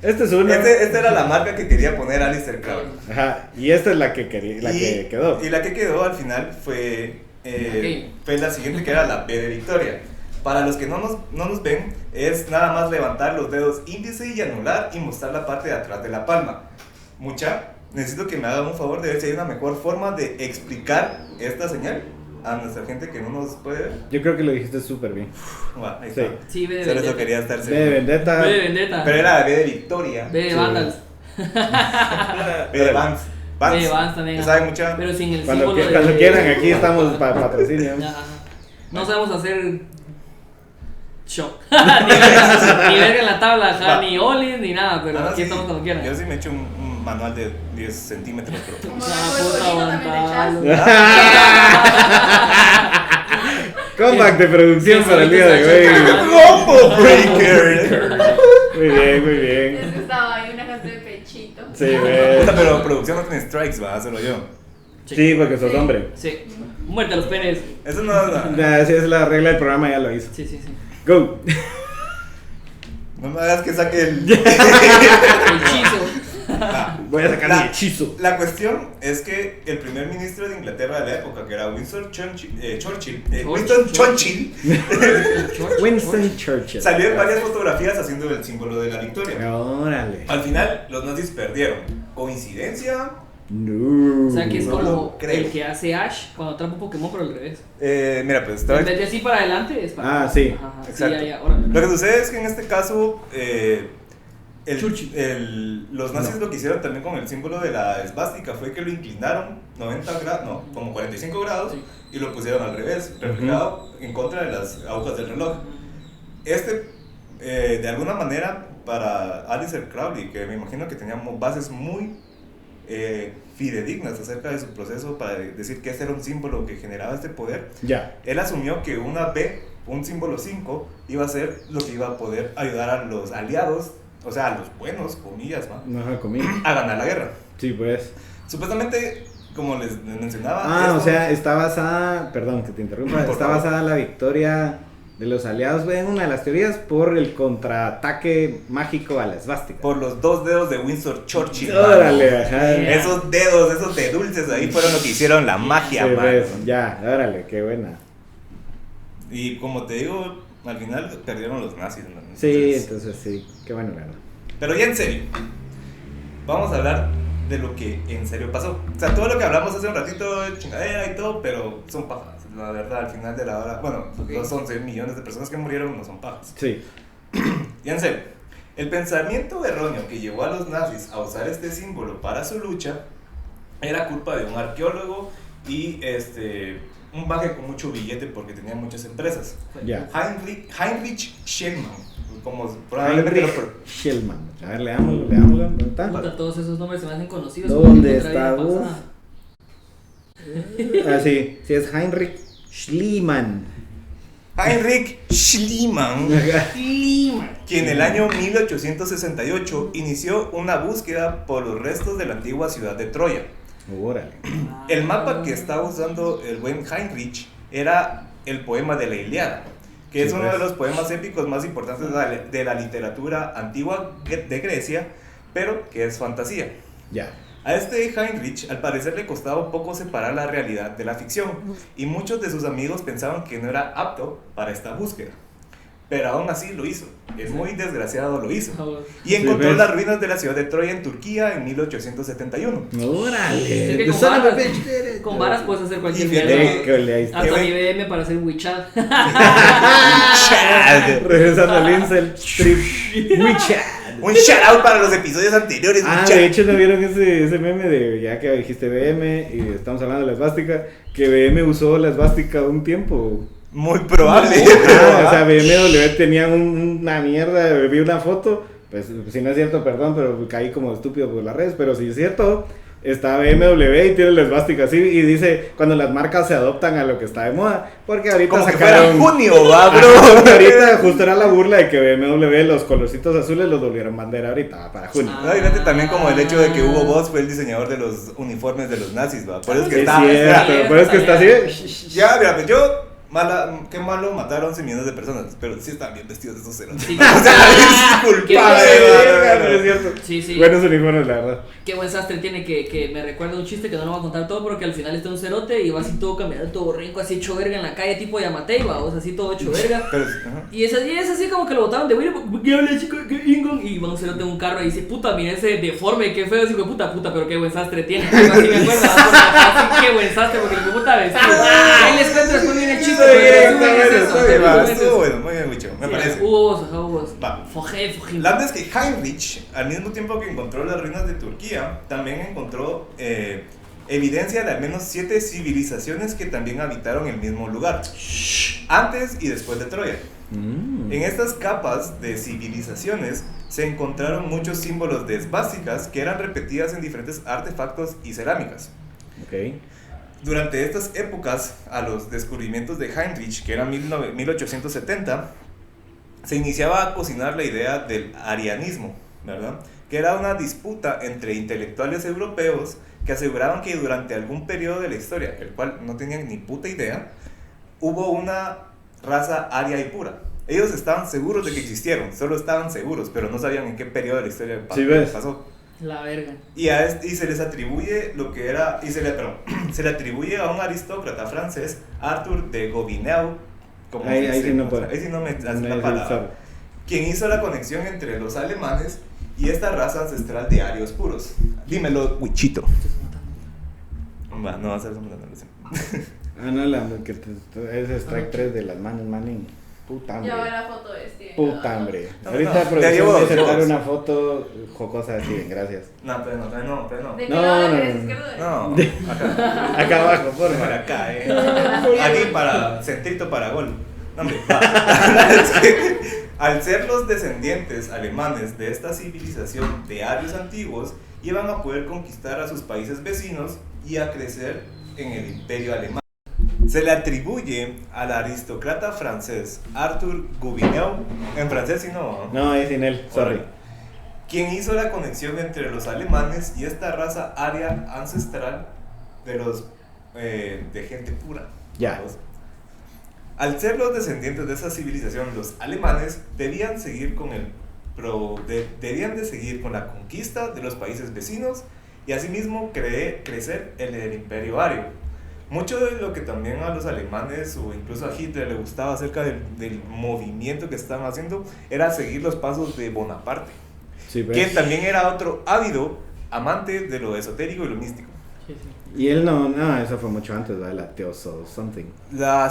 Speaker 2: Este es uno.
Speaker 1: Esta era la marca que quería poner Aleister Crowley.
Speaker 2: Ajá. Y esta es la que quería, la que quedó.
Speaker 1: Y la que quedó al final fue
Speaker 3: Ok.
Speaker 1: fue la siguiente, que era la B de Victoria. Para los que no nos ven, es nada más levantar los dedos índice y anular y mostrar la parte de atrás de la palma. Necesito que me hagan un favor de ver si hay una mejor forma de explicar esta señal a nuestra gente que no nos puede ver.
Speaker 2: Yo creo que lo dijiste súper bien.
Speaker 1: Bueno, ahí
Speaker 2: Sí.
Speaker 1: está.
Speaker 3: Sí, ve de
Speaker 1: Solo eso
Speaker 3: Vendetta.
Speaker 1: quería estar
Speaker 2: B de
Speaker 1: seguro.
Speaker 2: Vendetta.
Speaker 3: Ve de Vendetta.
Speaker 1: Pero era la B de Victoria.
Speaker 3: Ve de
Speaker 2: Sí.
Speaker 3: Vandals.
Speaker 1: B de Vance.
Speaker 3: Ve de Vans también.
Speaker 1: ¿Te sabe mucha?
Speaker 3: Pero sin el
Speaker 2: Cuando,
Speaker 3: símbolo de...
Speaker 2: cuando quieran, aquí estamos para patrocinio.
Speaker 3: Ajá. No sabemos hacer show. ni ver en la tabla, ajá,
Speaker 1: Va.
Speaker 3: ni Oli, ni nada, pero
Speaker 1: Ah, no,
Speaker 3: aquí
Speaker 1: sí.
Speaker 3: estamos cuando quieran.
Speaker 1: Yo sí me echo un manual de 10 centímetros, pero...
Speaker 4: Como
Speaker 3: Ah,
Speaker 4: el
Speaker 3: puta,
Speaker 4: bolito también te echas.
Speaker 2: Comeback de producción
Speaker 3: Sí,
Speaker 2: para el día de
Speaker 3: ahorita
Speaker 2: hoy.
Speaker 1: ¡Combo breaker!
Speaker 2: Muy bien, muy
Speaker 4: Es
Speaker 2: bien.
Speaker 4: que estaba ahí una casa de pechito.
Speaker 2: Sí, güey.
Speaker 1: Puta, pero producción no tiene strikes, va, solo yo.
Speaker 2: Sí, porque sos hombre.
Speaker 3: Sí. Muerte a los penes.
Speaker 1: Eso no es nada.
Speaker 2: Ya, esa es la regla del programa, ya lo hizo.
Speaker 3: Sí, sí, sí.
Speaker 2: Go.
Speaker 1: No me hagas que saque el...
Speaker 3: El hechizo.
Speaker 1: Ah,
Speaker 2: Voy a sacar
Speaker 1: La-
Speaker 2: mi hechizo.
Speaker 1: La cuestión es que el primer ministro de Inglaterra de la época, que era Winston Churchill,
Speaker 2: Winston Churchill.
Speaker 1: salió en varias fotografías haciendo el símbolo de la victoria.
Speaker 2: Órale.
Speaker 1: Al final, los nazis perdieron. ¿Coincidencia?
Speaker 2: No.
Speaker 3: O sea que es
Speaker 1: No
Speaker 3: como
Speaker 1: lo creo.
Speaker 3: el que hace Ash cuando atrapa un Pokémon por el revés.
Speaker 1: Mira, pues estaba...
Speaker 3: En vez de así para adelante es para
Speaker 2: Ah, sí.
Speaker 3: Ajá, ajá.
Speaker 1: Exacto.
Speaker 3: Sí, ya, órale.
Speaker 1: Lo que sucede es que en este caso,
Speaker 3: Churchill.
Speaker 1: los nazis lo que hicieron también con el símbolo de la esvástica fue que lo inclinaron 90 grados, no, como 45 grados,
Speaker 3: Sí.
Speaker 1: y lo pusieron al revés, reflejado en contra de las agujas del reloj. De alguna manera, para Aleister Crowley, que me imagino que tenía bases muy fidedignas acerca de su proceso para decir que este era un símbolo que generaba este poder,
Speaker 2: Ya.
Speaker 1: él asumió que una B, un símbolo 5, iba a ser lo que iba a poder ayudar a los aliados, o sea, a los buenos, comillas, ¿va?
Speaker 2: No se comí.
Speaker 1: a ganar la guerra.
Speaker 2: Sí, pues.
Speaker 1: Supuestamente, como les mencionaba...
Speaker 2: Ah,
Speaker 1: esto-
Speaker 2: o sea, está basada, perdón que te interrumpa,
Speaker 1: Por
Speaker 2: está
Speaker 1: favor.
Speaker 2: basada la victoria de los aliados, güey, en una de las teorías por el contraataque mágico a la esvástica.
Speaker 1: por los 2 dedos de Winston Churchill.
Speaker 2: Órale,
Speaker 1: mano.
Speaker 2: ajá.
Speaker 1: Esos dedos, esos de dulces ahí fueron lo que hicieron la magia,
Speaker 2: Sí,
Speaker 1: mano.
Speaker 2: pues, ya, órale, qué buena.
Speaker 1: Y como te digo, al final perdieron los nazis, ¿no?
Speaker 2: Sí,
Speaker 1: Entonces-
Speaker 2: entonces sí, qué bueno, verdad.
Speaker 1: Pero ya en serio, vamos a hablar de lo que en serio pasó. O sea, todo lo que hablamos hace un ratito, chingadera y todo, pero son pajas. La verdad, al final de la hora, bueno,
Speaker 3: Ok.
Speaker 1: los 11 millones de personas que murieron no son pajas.
Speaker 2: Sí,
Speaker 1: Ya en serio, el pensamiento erróneo que llevó a los nazis a usar este símbolo para su lucha era culpa de un arqueólogo y un baje con mucho billete porque tenía muchas empresas.
Speaker 2: ya.
Speaker 1: Heinrich Schliemann, como probablemente
Speaker 2: Heinrich
Speaker 1: lo
Speaker 2: Schliemann. A ver, leámoslo, ¿dónde está?
Speaker 3: Puta, todos esos nombres se me hacen conocidos.
Speaker 2: ¿Dónde
Speaker 3: como otra
Speaker 2: está,
Speaker 3: vida
Speaker 2: vos?
Speaker 3: pasada.
Speaker 2: Ah, sí, sí es Heinrich Schliemann.
Speaker 1: Heinrich Schliemann,
Speaker 3: Lima.
Speaker 1: quien en el año 1868 inició una búsqueda por los restos de la antigua ciudad de Troya.
Speaker 2: Órale.
Speaker 1: El mapa que estaba usando el buen Heinrich era el poema de la Ilíada, que es
Speaker 2: Sí,
Speaker 1: uno
Speaker 2: pues.
Speaker 1: de los poemas épicos más importantes de la literatura antigua de Grecia, pero que es fantasía.
Speaker 2: Ya.
Speaker 1: A este Heinrich al parecer le costaba un poco separar la realidad de la ficción y muchos de sus amigos pensaban que no era apto para esta búsqueda. pero aún así lo hizo. El muy desgraciado lo hizo.
Speaker 3: Ah, bueno.
Speaker 1: Y encontró
Speaker 2: ¿ves?
Speaker 1: las ruinas de la ciudad de Troya en Turquía en 1871.
Speaker 2: órale.
Speaker 3: Es que con
Speaker 2: Son
Speaker 3: varas,
Speaker 2: a bitch.
Speaker 3: con varas puedes hacer cualquier
Speaker 1: Y fíjate
Speaker 3: mierda.
Speaker 1: que-
Speaker 2: Hasta
Speaker 3: Hasta
Speaker 1: que-
Speaker 3: mi BM para hacer WeChat.
Speaker 2: regresando al Incel Trip WeChat.
Speaker 1: Un shout out para los episodios anteriores.
Speaker 2: Ah,
Speaker 1: mucha-
Speaker 2: de hecho, ¿no vieron ese meme de, ya que dijiste BM y estamos hablando de la esvástica, que BM usó la esvástica un tiempo?
Speaker 1: Muy probable.
Speaker 2: Ah, o sea, BMW tenía una mierda, vi una foto, pues si no es cierto, perdón, pero caí como estúpido por las redes, pero si es cierto, está BMW y tiene la esvástica así y dice cuando las marcas se adoptan a lo que está de moda, porque ahorita
Speaker 1: Como que fuera
Speaker 2: sacaron...
Speaker 1: junio, va, bro.
Speaker 2: Ajá, porque ahorita justo era la burla de que BMW los colorcitos azules los volvieron bandera ahorita para junio.
Speaker 3: Ah.
Speaker 1: No, fíjate también como el hecho de que Hugo Boss fue el diseñador de los uniformes de los nazis, va. Por eso es que
Speaker 2: Es
Speaker 1: está.
Speaker 2: cierto, pero es que está así.
Speaker 1: Ya, mira, pues yo. Qué malo matar a 11 millones de personas, pero sí están bien vestidos esos ceros.
Speaker 3: Sí.
Speaker 1: O sea,
Speaker 3: Qué
Speaker 1: disculpame,
Speaker 2: Verga,
Speaker 1: va,
Speaker 2: pero es cierto.
Speaker 3: Sí, sí.
Speaker 2: Buenos uniformes, la verdad.
Speaker 3: Qué buen sastre tiene que me recuerda un chiste que no lo voy a contar todo porque al final está un cerote y va así todo caminando, todo rico, así hecho verga en la calle, tipo Yamatei, va, o sea, así todo hecho verga.
Speaker 1: Pero, ajá.
Speaker 3: Y es así como que lo botaron de güey, ¿qué habla chico? ¿Qué Ingon? Y va un cerote en un carro y dice, puta, mira ese deforme, qué feo, así puta, pero qué buen sastre tiene. Algo así me acuerdo, así qué buen sastre, porque el puta vestido. Ahí les cuento después viene el chiste, pero resumen es eso,
Speaker 1: Está bien, va,
Speaker 3: resumen es
Speaker 1: estuvo
Speaker 3: eso.
Speaker 1: bueno, muy bien, Wicho, me parece.
Speaker 3: Hubo vos, ajá, hubo vos.
Speaker 1: Va.
Speaker 3: Foje.
Speaker 1: La verdad es que Heinrich, al mismo tiempo que encontró las ruinas de Turquía, también encontró evidencia de al menos 7 civilizaciones que también habitaron el mismo lugar, antes y después de Troya. En estas capas de civilizaciones se encontraron muchos símbolos de esvásticas que eran repetidas en diferentes artefactos y cerámicas.
Speaker 2: Ok.
Speaker 1: Durante estas épocas, a los descubrimientos de Heinrich, que era 1870, se iniciaba a cocinar la idea del arianismo, ¿verdad? Que era una disputa entre intelectuales europeos que aseguraban que durante algún periodo de la historia, el cual no tenían ni puta idea, hubo una raza aria y pura. Ellos estaban seguros de que existieron, solo estaban seguros, pero no sabían en qué periodo de la historia
Speaker 2: Sí, ¿ves?
Speaker 1: pasó.
Speaker 3: La verga.
Speaker 1: Y se les atribuye lo que era, se le atribuye a un aristócrata francés, Arthur de Gobineau, como
Speaker 2: Ahí
Speaker 1: se
Speaker 2: sí no puedo.
Speaker 1: ahí sí no me hace
Speaker 2: No,
Speaker 1: la
Speaker 2: sí,
Speaker 1: palabra,
Speaker 2: sorry.
Speaker 1: quien hizo la conexión entre los alemanes y esta raza ancestral de arios puros. Dímelo, Wichito. Va, no va a ser
Speaker 2: Ah, no, es Strike 3 de las manos, manín. Puta hambre.
Speaker 4: Ya va la foto de Steven.
Speaker 2: Puta hambre.
Speaker 1: No,
Speaker 2: Ahorita
Speaker 1: no,
Speaker 2: producción
Speaker 1: te llevo
Speaker 2: voy a
Speaker 1: dos,
Speaker 2: sentar
Speaker 1: dos.
Speaker 2: una foto jocosa de Steven, gracias.
Speaker 1: No, pero no.
Speaker 4: ¿De qué
Speaker 2: No,
Speaker 4: lado
Speaker 2: no,
Speaker 4: eres?
Speaker 2: no.
Speaker 4: ¿Izquierdo o derecho?
Speaker 1: No, acá.
Speaker 2: Acá abajo, por
Speaker 1: Por
Speaker 2: favor.
Speaker 1: acá, Aquí para centrito para gol. No, hombre, va. Es que, al ser los descendientes alemanes de esta civilización de arios antiguos, iban a poder conquistar a sus países vecinos y a crecer en el imperio alemán. Se le atribuye al aristócrata francés Arthur Gobineau, en francés sí no,
Speaker 2: No, es sin él, sorry.
Speaker 1: quien hizo la conexión entre los alemanes y esta raza aria ancestral de los de gente pura.
Speaker 2: Ya.
Speaker 1: Al ser los descendientes de esa civilización, los alemanes debían seguir debían de seguir con la conquista de los países vecinos y asimismo crecer en el imperio ario. Mucho de lo que también a los alemanes o incluso a Hitler le gustaba acerca del movimiento que estaban haciendo era seguir los pasos de Bonaparte,
Speaker 2: Sí, ves.
Speaker 1: quien también era otro ávido amante de lo esotérico y lo místico.
Speaker 3: Sí, sí.
Speaker 2: Y él no, eso fue mucho antes, ¿verdad? La Teoso something.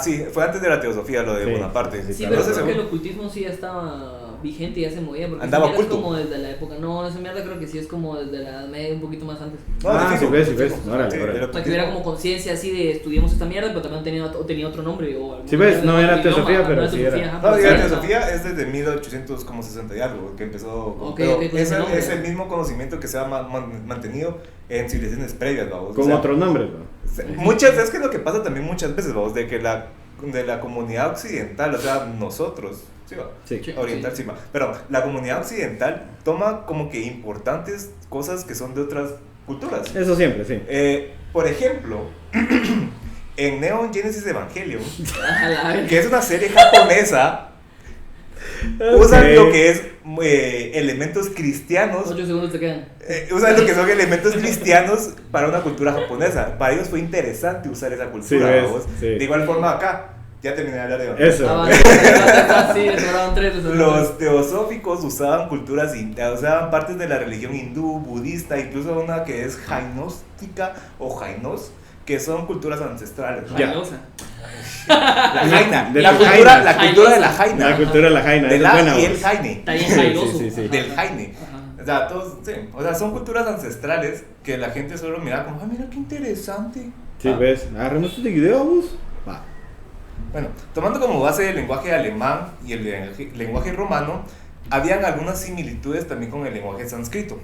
Speaker 1: Sí, fue antes de la teosofía lo de
Speaker 2: Sí,
Speaker 1: Bonaparte.
Speaker 2: sí,
Speaker 3: Sí,
Speaker 2: claro.
Speaker 3: pero
Speaker 1: Entonces,
Speaker 3: creo que el
Speaker 1: según-
Speaker 3: ocultismo sí ya estaba vigente, ya se movía. Porque
Speaker 1: Andaba
Speaker 3: esa mierda
Speaker 1: oculto.
Speaker 3: es como desde la época. No, esa mierda creo que sí es como desde la Edad Media, un poquito más antes.
Speaker 1: No,
Speaker 2: Ah,
Speaker 1: fijo,
Speaker 2: sí ves,
Speaker 1: fijo.
Speaker 2: órale,
Speaker 1: Sí,
Speaker 2: órale.
Speaker 1: el
Speaker 3: O sea, que hubiera como conciencia así de estudiamos esta mierda, pero también tenía otro nombre. O
Speaker 2: Sí, ves, no era
Speaker 3: idioma,
Speaker 2: teosofía,
Speaker 3: ajá,
Speaker 2: pero
Speaker 3: no es
Speaker 2: sí
Speaker 3: teosofía,
Speaker 2: era.
Speaker 3: ajá,
Speaker 1: No,
Speaker 3: pero
Speaker 1: la
Speaker 3: sí,
Speaker 1: teosofía es desde 1860 y algo, que empezó con,
Speaker 3: Ok,
Speaker 1: pero
Speaker 3: ok, con ese
Speaker 1: es
Speaker 3: nombre.
Speaker 1: el mismo conocimiento que se ha mantenido en civilizaciones previas, vamos.
Speaker 2: Con otros nombres, ¿no?
Speaker 1: Muchas veces, que es lo que pasa también muchas veces, vamos, de que de la comunidad occidental, o sea, nosotros, ¿sí va?
Speaker 2: Sí.
Speaker 3: Sí.
Speaker 1: Oriental, sí va. Pero la comunidad occidental toma como que importantes cosas que son de otras culturas.
Speaker 2: Eso siempre, sí.
Speaker 1: Por ejemplo, en Neon Genesis Evangelion,
Speaker 3: A la verga.
Speaker 1: que es una serie japonesa, usan lo que es elementos cristianos,
Speaker 3: 8 segundos te quedan.
Speaker 1: usan lo que son elementos cristianos para una cultura japonesa. Para ellos fue interesante usar esa
Speaker 2: Sí,
Speaker 1: cultura.
Speaker 2: ves,
Speaker 1: ¿vamos?
Speaker 2: sí.
Speaker 1: De igual forma acá, Ya terminé de hablar de
Speaker 2: Eso.
Speaker 3: Sí, sobraron 3.
Speaker 1: Los teosóficos usaban usaban partes de la religión hindú, budista, incluso una que es jainóstica o jainos, que son culturas ancestrales.
Speaker 2: Ya.
Speaker 3: Jailosa.
Speaker 1: La jaina,
Speaker 2: De
Speaker 1: la
Speaker 2: la
Speaker 1: cultura
Speaker 3: jaina.
Speaker 1: de la jaina.
Speaker 2: La cultura de la jaina.
Speaker 1: De
Speaker 2: esa
Speaker 1: la
Speaker 2: es buena
Speaker 1: y el
Speaker 2: voz.
Speaker 1: jaine.
Speaker 3: Está bien jailoso.
Speaker 2: Sí.
Speaker 1: Del jaine.
Speaker 3: Ajá.
Speaker 1: O sea, todos, sí. O sea, son culturas ancestrales que la gente solo mira como, mira qué interesante.
Speaker 2: Sí, ves. Agarremos este video, vos. Va.
Speaker 1: Bueno, tomando como base el lenguaje alemán y el lenguaje romano, habían algunas similitudes también con el lenguaje sánscrito.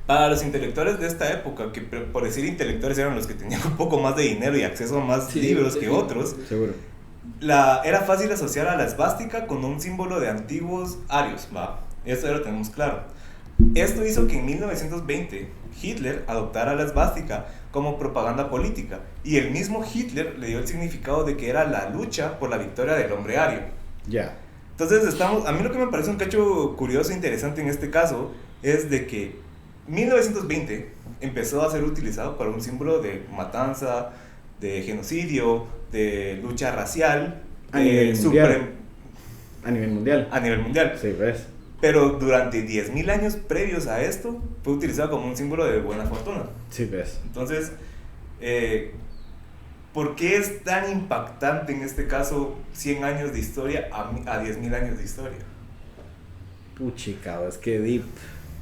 Speaker 1: Para los intelectuales de esta época, que por decir intelectuales eran los que tenían un poco más de dinero y acceso a más libros que otros,
Speaker 2: Seguro.
Speaker 1: era fácil asociar a la esvástica con un símbolo de antiguos arios, va, eso ya lo tenemos claro. Esto hizo que en 1920 Hitler adoptara la esvástica como propaganda política, y el mismo Hitler le dio el significado de que era la lucha por la victoria del hombre ario.
Speaker 2: Ya.
Speaker 1: Entonces a mí lo que me parece un cacho curioso e interesante en este caso es de que 1920 empezó a ser utilizado para un símbolo de matanza, de genocidio, de lucha racial,
Speaker 2: A nivel mundial. A nivel mundial.
Speaker 1: Sí,
Speaker 2: ves.
Speaker 1: pero durante 10.000 años previos a esto fue utilizado como un símbolo de buena fortuna.
Speaker 2: Sí, ves.
Speaker 1: Entonces, ¿por qué es tan impactante en este caso 100 años de historia a 10.000 años de historia?
Speaker 2: Puchica, es que deep.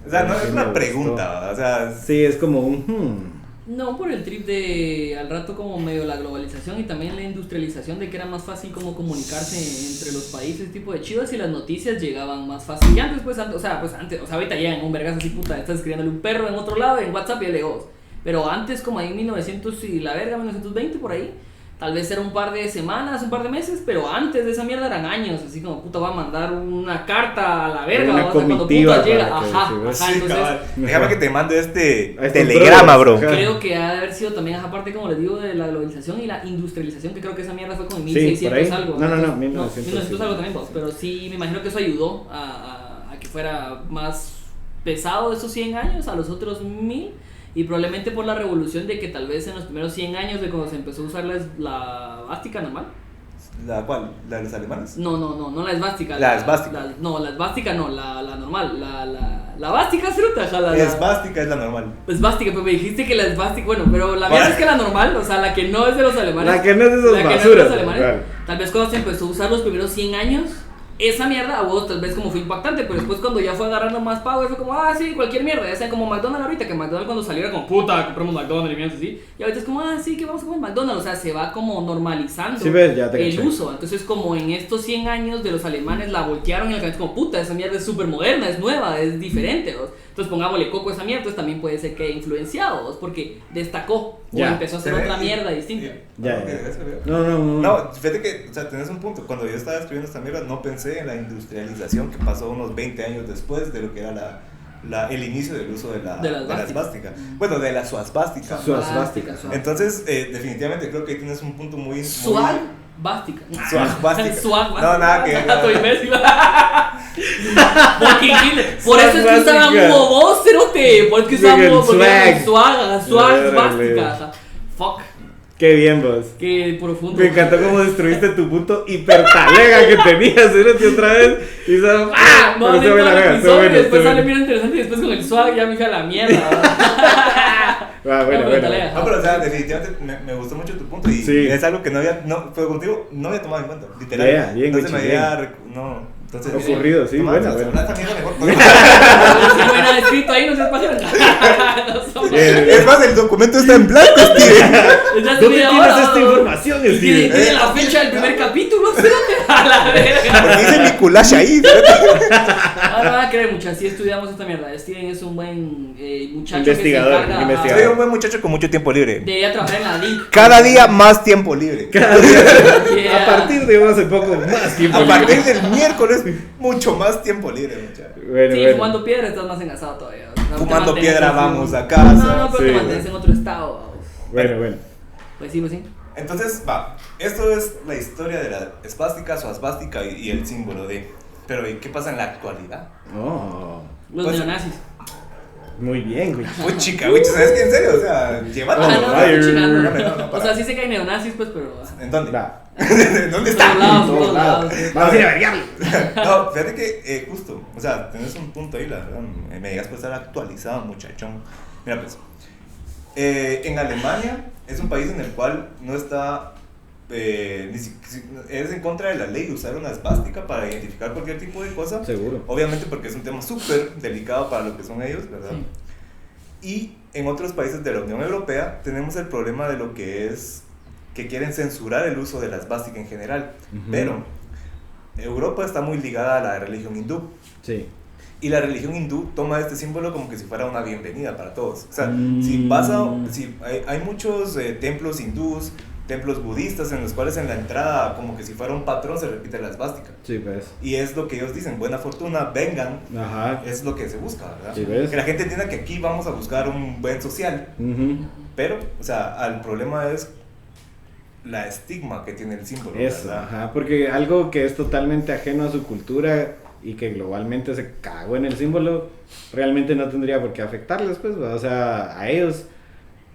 Speaker 1: O sea, no es
Speaker 2: Sí,
Speaker 1: una
Speaker 2: me
Speaker 1: pregunta, o sea,
Speaker 2: Sí, es como un...
Speaker 3: No, por el trip de al rato como medio la globalización y también la industrialización de que era más fácil como comunicarse entre los países, tipo de chivas, y las noticias llegaban más fácil. Y antes, pues ahorita llegan un vergas así, puta, estás escribiéndole un perro en otro lado, en WhatsApp y le digo, pero antes como ahí en 1900 y la verga, 1920 por ahí, tal vez era un par de semanas, un par de meses, pero antes de esa mierda eran años, así como puta voy a mandar una carta a la verga,
Speaker 2: Una
Speaker 3: o sea, cuando
Speaker 2: comitiva
Speaker 3: puta llega,
Speaker 2: para que
Speaker 3: ajá,
Speaker 2: se
Speaker 3: ajá,
Speaker 1: sí,
Speaker 3: entonces...
Speaker 1: cabal. Déjame que te mande este
Speaker 2: A estos
Speaker 1: telegrama, bro.
Speaker 2: brothers.
Speaker 3: Creo que ha de haber sido también esa parte, como les digo, de la globalización y la industrialización, que creo que esa mierda fue como en
Speaker 2: Sí,
Speaker 3: 1600
Speaker 2: por ahí.
Speaker 3: algo.
Speaker 2: No,
Speaker 3: 1900 algo también, vos, pero sí me imagino que eso ayudó a que fuera más pesado esos 100 años a los otros 1000, y probablemente por la revolución de que tal vez en los primeros 100 años de cuando se empezó a usar la esvástica normal.
Speaker 1: ¿La cuál? ¿La de los alemanes?
Speaker 3: No la esvástica.
Speaker 1: La esvástica.
Speaker 3: La esvástica no, la normal. La bástica, fruta, la
Speaker 1: Esvástica es la normal.
Speaker 3: esvástica, pero me dijiste que la esvástica, bueno, pero la verdad es que la normal, o sea, la que no es de los alemanes.
Speaker 2: La que no es de esos
Speaker 3: la que no es de
Speaker 2: basuras.
Speaker 3: los alemanes,
Speaker 2: Claro.
Speaker 3: tal vez cuando se empezó a usar los primeros 100 años, esa mierda a vos tal vez como fue impactante, pero después cuando ya fue agarrando más power fue como, sí, cualquier mierda, ya sea como McDonald's ahorita, que McDonald's cuando salió era como, puta, compramos McDonald's y mierda así, y ahorita es como, sí, que vamos a comer McDonald's, o sea, se va como normalizando
Speaker 2: Sí, ves, ya te
Speaker 3: el
Speaker 2: caché.
Speaker 3: uso. Entonces como en estos 100 años de los alemanes la voltearon y la cabeza como, puta, esa mierda es súper moderna, es nueva, es diferente, ¿vos? Entonces pongámosle coco a esa mierda, entonces también puede ser que haya influenciado, ¿vos? Porque destacó o
Speaker 2: Ya.
Speaker 3: empezó a hacer otra mierda distinta.
Speaker 2: Ya.
Speaker 1: Eso, veo.
Speaker 2: No.
Speaker 1: No, fíjate que, o sea, tenés un punto. Cuando yo estaba escribiendo esta mierda, no pensé en la industrialización que pasó unos 20 años después de lo que era el inicio del uso de la esvástica. Bueno, de la suasvástica.
Speaker 2: Suasvástica.
Speaker 1: Entonces, definitivamente creo que ahí tienes un punto muy...
Speaker 3: Bástica.
Speaker 1: Suasvástica.
Speaker 3: Suasvástica.
Speaker 1: No, nada que ver.
Speaker 3: Gato imbécil. Por eso es que usaban huevos, cerote. Por eso es que usaban huevos. Suasvástica. Fuck.
Speaker 2: Qué bien, vos.
Speaker 3: Qué profundo.
Speaker 2: Me encantó cómo destruiste tu punto hipertalega que tenías, ¿sí? Otra vez. Y
Speaker 3: No,
Speaker 2: pero
Speaker 3: de todo el episodio,
Speaker 2: bueno,
Speaker 3: después sale
Speaker 2: bueno.
Speaker 3: bien interesante y después con el swag ya me fui a la mierda.
Speaker 2: Bueno.
Speaker 1: No, pero o sea, definitivamente me gustó mucho tu punto y
Speaker 2: Sí.
Speaker 1: es algo que pero contigo no había tomado en cuenta, literal.
Speaker 2: Yeah, bien,
Speaker 1: entonces me
Speaker 2: Gucci,
Speaker 1: había entonces
Speaker 2: Ocurrido, sí,
Speaker 1: toma,
Speaker 2: buena.
Speaker 1: esta mierda mejor.
Speaker 3: Si no hay nada escrito ahí, no seas página.
Speaker 1: Es más, el documento está en blanco, Steven.
Speaker 2: ¿Dónde tienes esta información, Steven?
Speaker 3: Tiene la fecha del primer capítulo, cerote. A la verga.
Speaker 1: Porque hice mi culash ahí.
Speaker 3: Ahora van a creer mucho, así estudiamos esta mierda. Steven es un buen muchacho
Speaker 2: Investigador,
Speaker 3: que se encarga.
Speaker 2: investigador.
Speaker 1: Soy un buen muchacho con mucho tiempo libre.
Speaker 3: Debería trabajar en la Link.
Speaker 1: Cada día más tiempo libre.
Speaker 3: Yeah.
Speaker 2: A partir de hace poco más tiempo.
Speaker 1: A partir del miércoles, mucho más tiempo libre, muchacho.
Speaker 2: Bueno,
Speaker 3: Sí,
Speaker 2: bueno.
Speaker 3: fumando piedra estás más engasado todavía. O sea, te
Speaker 1: Fumando
Speaker 3: mantienes
Speaker 1: piedra,
Speaker 3: así.
Speaker 1: vamos a
Speaker 3: No,
Speaker 1: casa.
Speaker 3: pero
Speaker 2: Sí,
Speaker 3: te mantienes en otro estado. Vamos.
Speaker 2: Bueno.
Speaker 3: Pues sí,
Speaker 1: Entonces, esto es la historia de la esvástica, suasvástica y el símbolo de. Pero, ¿y qué pasa en la actualidad?
Speaker 2: No.
Speaker 3: Los
Speaker 1: Pues-
Speaker 3: neonazis.
Speaker 2: Muy bien, güey.
Speaker 1: Uy, chica, güey, ¿sabes qué? En serio, o sea, llévatelo.
Speaker 3: Ah, no, estoy chingando.
Speaker 1: No,
Speaker 3: O
Speaker 1: para.
Speaker 3: sea, sí sé que hay neonazis, pues, pero.
Speaker 1: ¿En dónde?
Speaker 2: Va.
Speaker 1: ¿Dónde
Speaker 3: En
Speaker 1: está?
Speaker 3: todos lados, en
Speaker 2: todos
Speaker 3: todos lados.
Speaker 2: Vamos a ir a vergarlo.
Speaker 1: No, fíjate que justo, o sea, tenés un punto ahí, la verdad, me digas por estar actualizado, muchachón. Mira pues, en Alemania es un país en el cual no está, es en contra de la ley usar una esvástica para identificar cualquier tipo de cosa.
Speaker 2: Seguro.
Speaker 1: Obviamente porque es un tema súper delicado para lo que son ellos, ¿verdad?
Speaker 3: Sí.
Speaker 1: Y en otros países de la Unión Europea tenemos el problema de lo que es que quieren censurar el uso de la esvástica en general, pero Europa está muy ligada a la religión hindú.
Speaker 2: Sí.
Speaker 1: Y la religión hindú toma este símbolo como que si fuera una bienvenida para todos. O sea, si hay muchos templos hindús, templos budistas en los cuales en la entrada como que si fuera un patrón se repite la esvástica.
Speaker 2: Sí, ves.
Speaker 1: Y es lo que ellos dicen, buena fortuna, vengan.
Speaker 2: Ajá.
Speaker 1: Es lo que se busca, ¿verdad?
Speaker 2: Sí, ves.
Speaker 1: Que la gente entienda que aquí vamos a buscar un buen social. Pero, o sea, el problema es la estigma que tiene el símbolo.
Speaker 2: Eso,
Speaker 1: ¿verdad?
Speaker 2: ajá, porque algo que es totalmente ajeno a su cultura y que globalmente se cagó en el símbolo, realmente no tendría por qué afectarles, pues, o sea, a ellos,